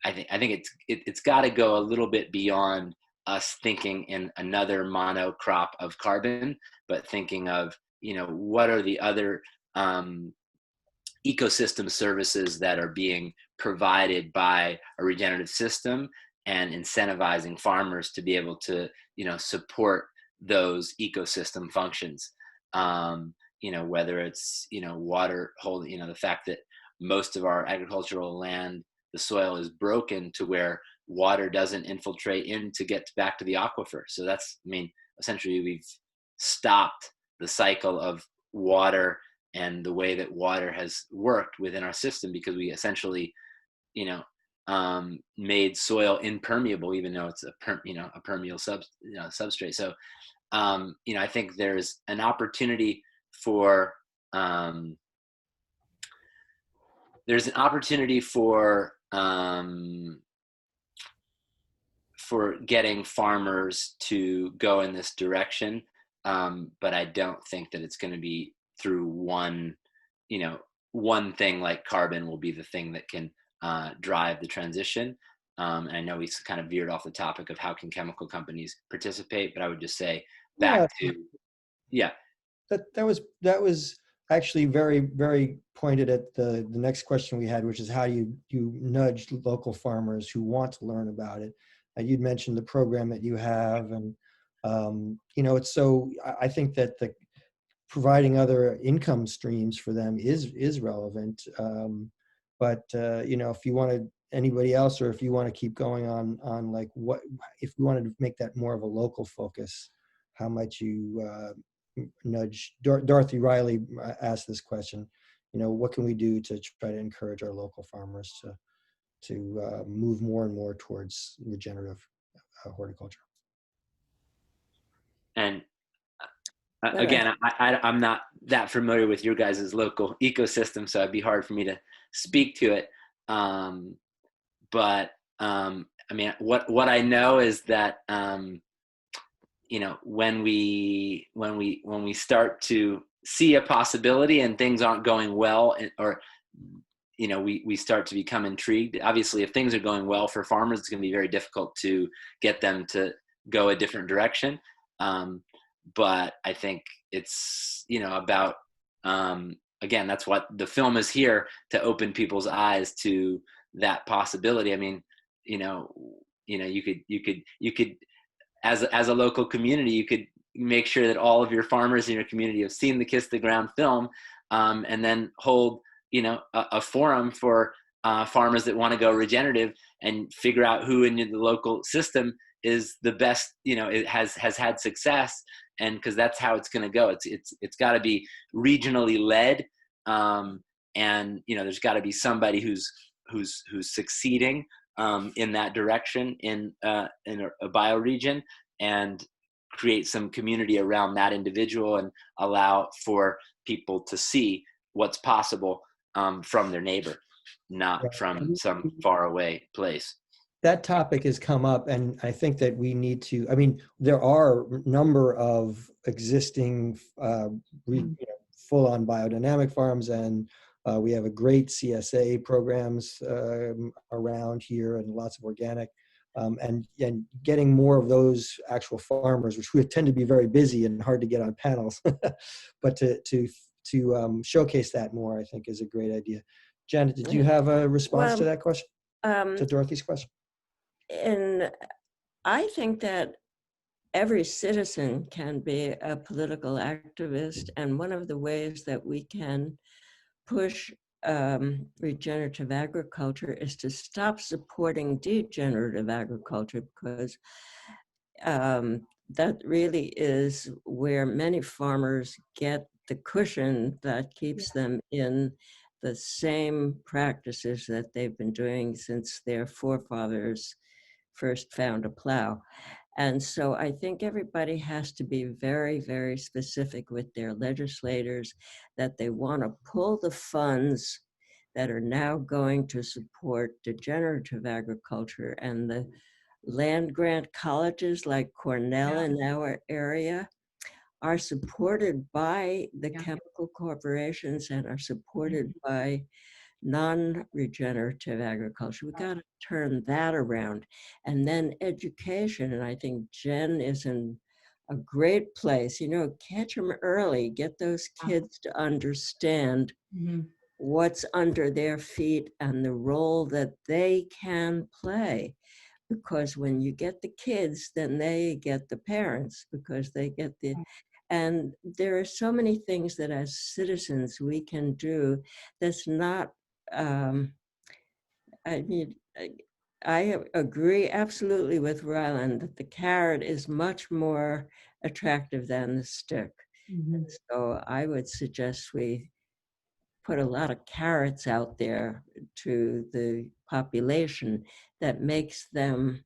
I think it's got to go a little bit beyond us thinking in another monocrop of carbon, but thinking of what are the other ecosystem services that are being provided by a regenerative system, and incentivizing farmers to be able to support those ecosystem functions. Whether it's water holding, the fact that most of our agricultural land, the soil is broken to where water doesn't infiltrate in to get back to the aquifer. So that's, essentially we've stopped the cycle of water the way that water has worked within our system, because we essentially, made soil impermeable, even though it's a permeable substrate. So, I think there's an opportunity for getting farmers to go in this direction, but I don't think that it's going to be through one thing like carbon will be the thing that can drive the transition. And I know we kind of veered off the topic of how can chemical companies participate, but I would just say back to that was actually very, very pointed at the next question we had, which is how do you nudge local farmers who want to learn about it. You'd mentioned the program that you have, and it's so I think that providing other income streams for them is relevant. But if you wanted anybody else, or if you want to keep going on like what if we wanted to make that more of a local focus, how might you nudge? Dorothy Riley asked this question. What can we do to try to encourage our local farmers to move more and more towards regenerative horticulture? And again, I'm not that familiar with your guys' local ecosystem, so it'd be hard for me to speak to it. But I mean, what I know is that when we start to see a possibility and things aren't going well, or we start to become intrigued. Obviously, if things are going well for farmers, it's going to be very difficult to get them to go a different direction. But I think it's about again, that's what the film is here, to open people's eyes to that possibility. I mean, you could as a local community, you could make sure that all of your farmers in your community have seen the Kiss the Ground film, and then hold a forum for farmers that want to go regenerative, and figure out who in the local system is the best, it has had success, and because that's how it's going to go. It's got to be regionally led, and there's got to be somebody who's succeeding in that direction in a bioregion, and create some community around that individual, and allow for people to see what's possible from their neighbor, not from some faraway place. That topic has come up, and I think that we need to, I mean, there are a number of existing full-on biodynamic farms, and we have a great CSA programs around here, and lots of organic, and getting more of those actual farmers, which we tend to be very busy and hard to get on panels, but to showcase that more, I think, is a great idea. Janet, did you have a response to that question, to Dorothy's question? And I think that every citizen can be a political activist, and one of the ways that we can push regenerative agriculture is to stop supporting degenerative agriculture, because that really is where many farmers get the cushion that keeps them in the same practices that they've been doing since their forefathers first found a plow. And so I think everybody has to be very, very specific with their legislators, that they want to pull the funds that are now going to support degenerative agriculture, and the land grant colleges like Cornell in our area are supported by the chemical corporations and are supported by non-regenerative agriculture. We've got to turn that around. And then education, and I think Jen is in a great place, catch them early, get those kids to understand what's under their feet and the role that they can play. Because when you get the kids, then they get the parents, because they get and there are so many things that as citizens we can do that's not, I agree absolutely with Ryland that the carrot is much more attractive than the stick. And so I would suggest we put a lot of carrots out there to the population that makes them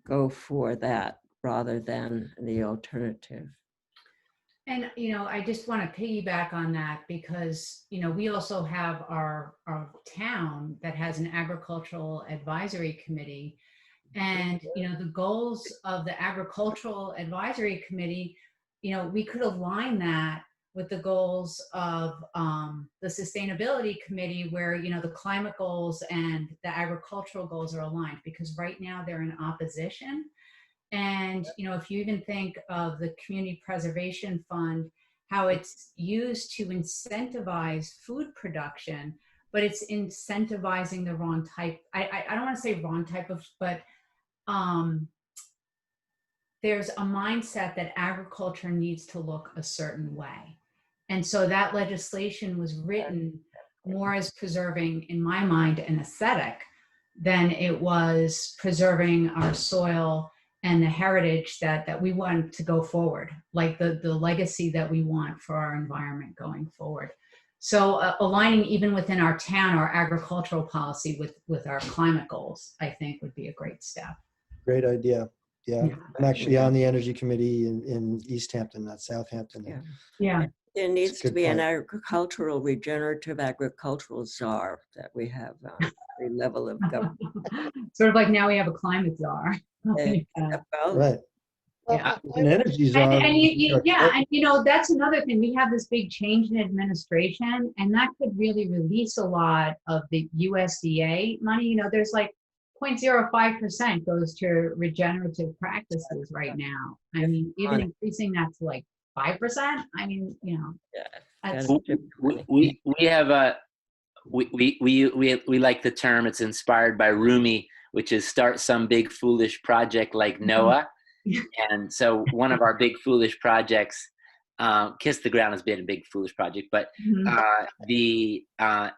go for that rather than the alternative. And, I just want to piggyback on that because, we also have our town that has an agricultural advisory committee. And, the goals of the agricultural advisory committee, we could align that with the goals of the sustainability committee where, the climate goals and the agricultural goals are aligned, because right now they're in opposition. And, if you even think of the Community Preservation Fund, how it's used to incentivize food production, but it's incentivizing the wrong type. I don't want to say wrong type of, but there's a mindset that agriculture needs to look a certain way. And so that legislation was written more as preserving, in my mind, an aesthetic than it was preserving our soil and the heritage that we want to go forward, like the legacy that we want for our environment going forward. So aligning even within our town, our agricultural policy with our climate goals, I think would be a great step. Great idea. Yeah, I'm actually on the energy committee in East Hampton, not Southampton. Yeah. There needs to be an point. regenerative agricultural czar that we have on every level of government. Sort of like now we have a climate czar. Right. Yeah. An energy czar. And that's another thing. We have this big change in administration, and that could really release a lot of the USDA money. There's like 0.05% goes to regenerative practices right now. I mean, even increasing that to like 5%. I mean, we have we like the term. It's inspired by Rumi, which is start some big foolish project like Noah. And so one of our big foolish projects, Kiss the Ground has been a big foolish project, but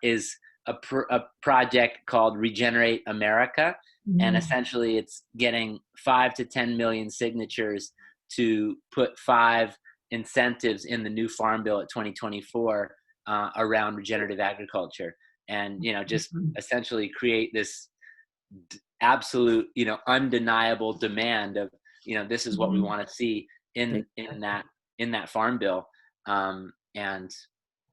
is a project called Regenerate America. And essentially it's getting 5 to 10 million signatures to put 5 incentives in the new Farm Bill at 2024 around regenerative agriculture. And, just essentially create this absolute, undeniable demand of, this is what we want to see in that Farm Bill. And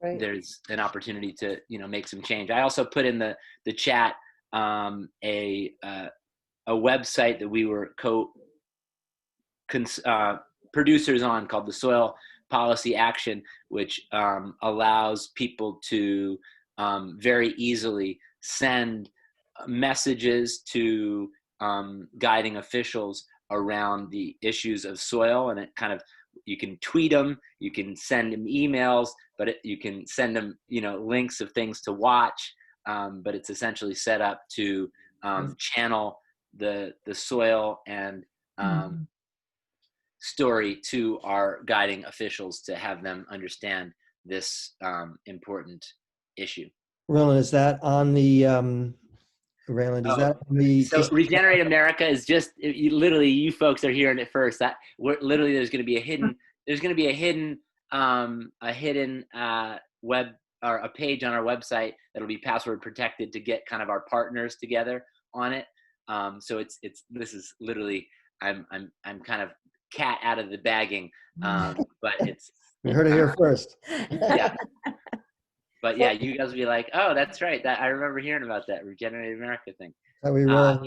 there's an opportunity to, make some change. I also put in the chat a website that we were producers on called the Soil Policy Action, which allows people to very easily send messages to guiding officials around the issues of soil. And it you can tweet them, you can send them emails, but you can send them, links of things to watch. But it's essentially set up to channel the soil and story to our guiding officials to have them understand this important issue. Raylan, is that on the So Regenerate America is just literally, you folks are hearing it first. There's going to be a hidden web or a page on our website that'll be password protected to get kind of our partners together on it. So this is literally, I'm kind of cat out of the bagging, but it's. We heard it here first. Yeah. But yeah, you guys will be like, oh, that's right. That I remember hearing about that Regenerate America thing. How we roll.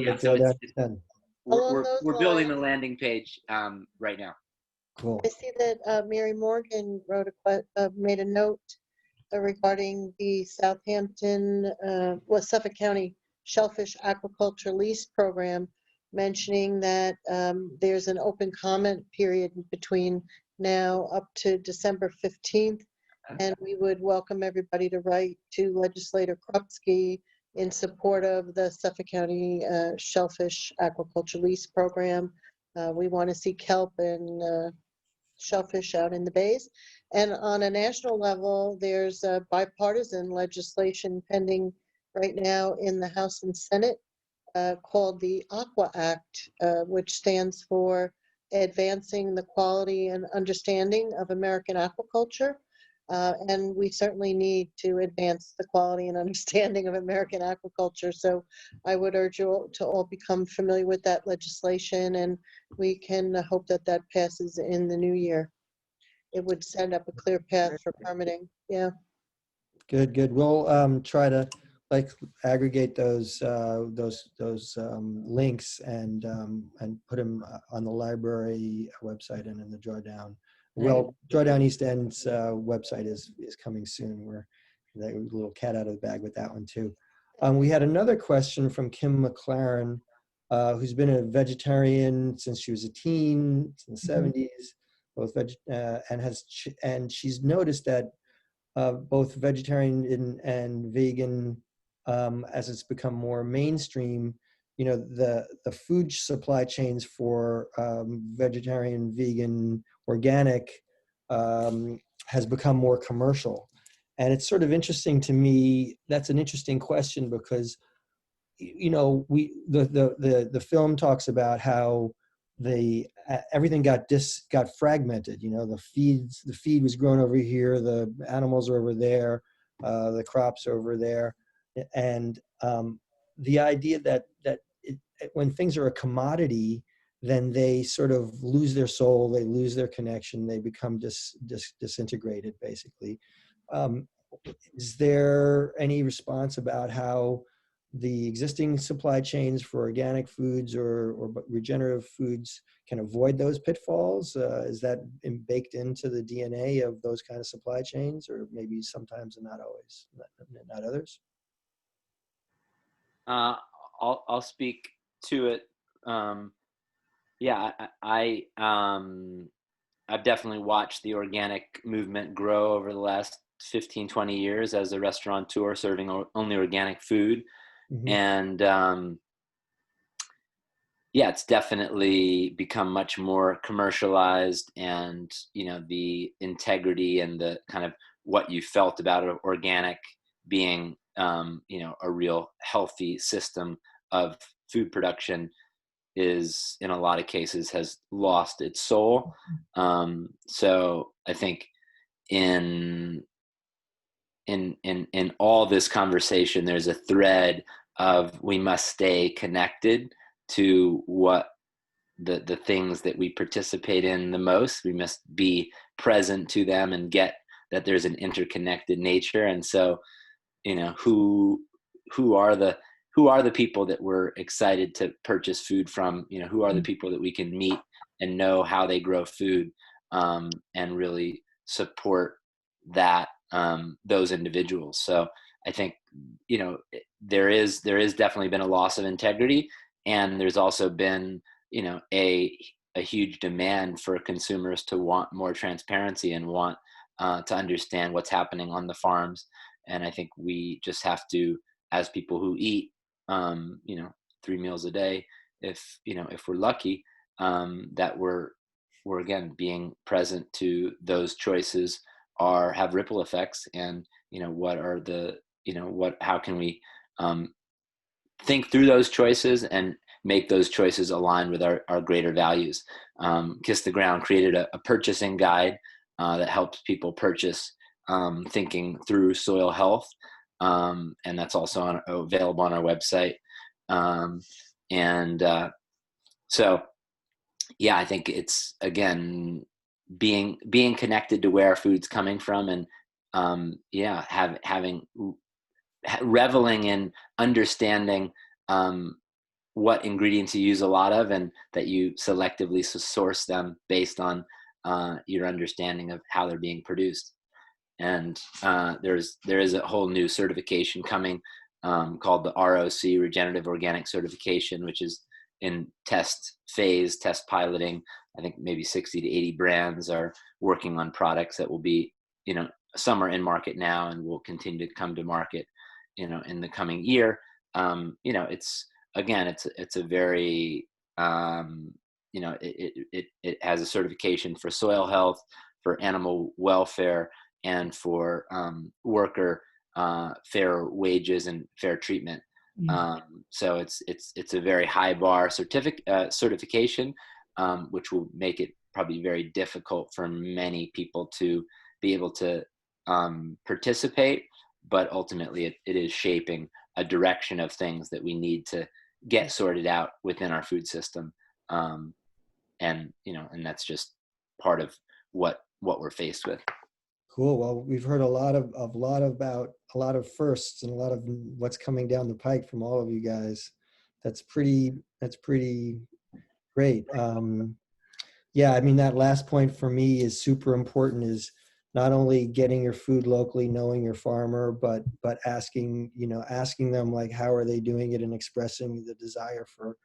We're building the landing page right now. Cool. I see that Mary Morgan made a note regarding the Southampton, Suffolk County Shellfish Aquaculture Lease Program, mentioning that there's an open comment period between now up to December 15th. And we would welcome everybody to write to Legislator Krupski in support of the Suffolk County Shellfish Aquaculture Lease Program. We want to see kelp and shellfish out in the bays. And on a national level, there's a bipartisan legislation pending right now in the House and Senate called the Aqua Act, which stands for Advancing the Quality and Understanding of American Aquaculture. And we certainly need to advance the quality and understanding of American aquaculture. So I would urge you all to all become familiar with that legislation, and we can hope that that passes in the new year. It would set up a clear path for permitting. Yeah. Good, good. We'll try to aggregate those links and put them on the library website and in the Drawdown. Well, Drawdown East End's website is coming soon. We're a little cat out of the bag with that one too. We had another question from Kim McLaren, who's been a vegetarian since she was a teen, in the 70s, and she's noticed that both vegetarian and vegan, as it's become more mainstream, the food supply chains for vegetarian, vegan, organic has become more commercial. And it's sort of interesting to me. That's an interesting question because, the film talks about how everything got fragmented. The feed was grown over here, the animals are over there, the crops are over there, and the idea that when things are a commodity, then they sort of lose their soul, they lose their connection, they become disintegrated, basically. Is there any response about how the existing supply chains for organic foods or regenerative foods can avoid those pitfalls? Is that baked into the DNA of those kind of supply chains, or maybe sometimes and not always, not others? I'll speak to it. Yeah, I've definitely watched the organic movement grow over the last 15, 20 years as a restaurateur serving only organic food. Mm-hmm. And yeah, it's definitely become much more commercialized, and the integrity and the kind of what you felt about organic being a real healthy system of food production is, in a lot of cases, has lost its soul. So I think in all this conversation, there's a thread of we must stay connected to what the things that we participate in the most. We must be present to them and get that there's an interconnected nature. And so, who are the people that we're excited to purchase food from? Who are the people that we can meet and know how they grow food, and really support that, those individuals. So I think, there is definitely been a loss of integrity, and there's also been, a huge demand for consumers to want more transparency and want to understand what's happening on the farms. And I think we just have to, as people who eat, 3 meals a day, if we're lucky, that we're again being present to those choices have ripple effects. And what are the how can we think through those choices and make those choices align with our greater values. Kiss the Ground created a purchasing guide that helps people purchase, thinking through soil health, and that's also available on our website. So yeah, I think it's, again, being connected to where our food's coming from, and reveling in understanding what ingredients you use a lot of, and that you selectively source them based on your understanding of how they're being produced. And there is a whole new certification coming called the ROC, Regenerative Organic Certification, which is in test piloting. I think maybe 60 to 80 brands are working on products that will be, some are in market now and will continue to come to market, in the coming year. It's a very, it has a certification for soil health, for animal welfare, and for worker fair wages and fair treatment. So it's a very high bar certification, which will make it probably very difficult for many people to be able to participate, but ultimately it is shaping a direction of things that we need to get sorted out within our food system. And that's just part of what we're faced with. Cool. Well, we've heard a lot about a lot of firsts and a lot of what's coming down the pike from all of you guys. That's pretty great. Yeah, I mean, that last point for me is super important, is not only getting your food locally, knowing your farmer, but asking them, like, how are they doing it, and expressing the desire for,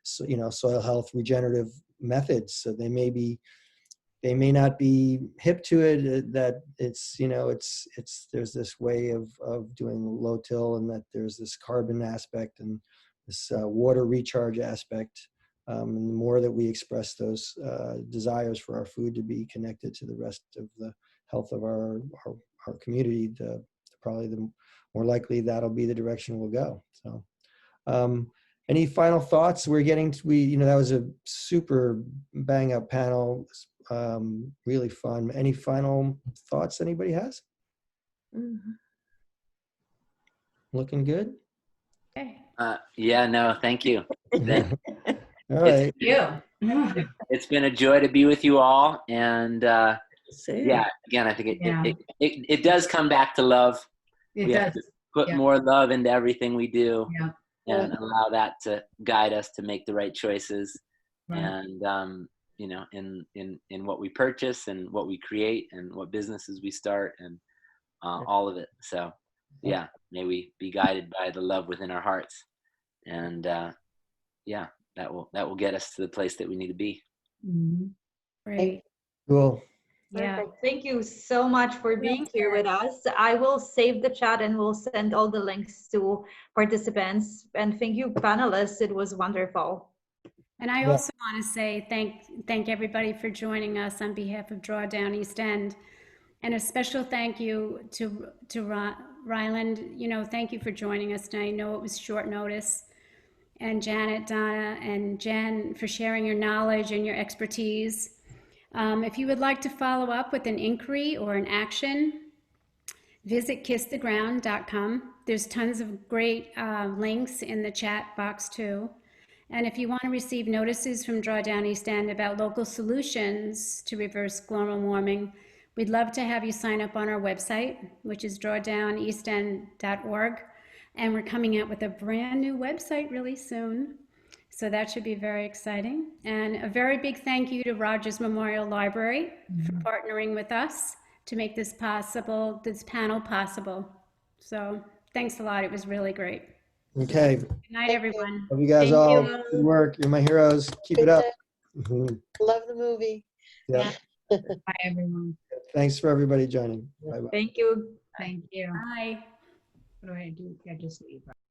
soil health regenerative methods. So they may not be hip to it, that it's there's this way of doing low till, and that there's this carbon aspect and this water recharge aspect. And the more that we express those desires for our food to be connected to the rest of the health of our community, probably the more likely that'll be the direction we'll go. So any final thoughts? That was a super bang up panel, really fun. Any final thoughts anybody has? Mm-hmm. Looking good? Okay. Yeah, no, thank you. All right. It's been a joy to be with you all, and yeah, again, I think it does come back to love. We have to put more love into everything we do, and allow that to guide us to make the right choices. Right. And in what we purchase and what we create and what businesses we start, and all of it. So yeah, may we be guided by the love within our hearts, and yeah, that will get us to the place that we need to be. Mm-hmm. Great. Cool. Yeah. Perfect. Thank you so much for being here with us. I will save the chat and we'll send all the links to participants. And thank you, panelists. It was wonderful. And I also want to say thank everybody for joining us on behalf of Drawdown East End. And a special thank you to Ryland. Thank you for joining us tonight. I know it was short notice. And Janet, Donna, and Jen for sharing your knowledge and your expertise. If you would like to follow up with an inquiry or an action, visit kisstheground.com. There's tons of great links in the chat box too. And if you want to receive notices from Drawdown East End about local solutions to reverse global warming, we'd love to have you sign up on our website, which is drawdowneastend.org. And we're coming out with a brand new website really soon. So that should be very exciting. And a very big thank you to Rogers Memorial Library for partnering with us to make this panel possible. So thanks a lot. It was really great. Okay. Good night, everyone. Love you guys all. Good work. You're my heroes. Keep it up. Love the movie. Yeah. Bye, everyone. Thanks for everybody joining. Bye-bye. Thank you. Thank you. Bye. What do I do? I just leave.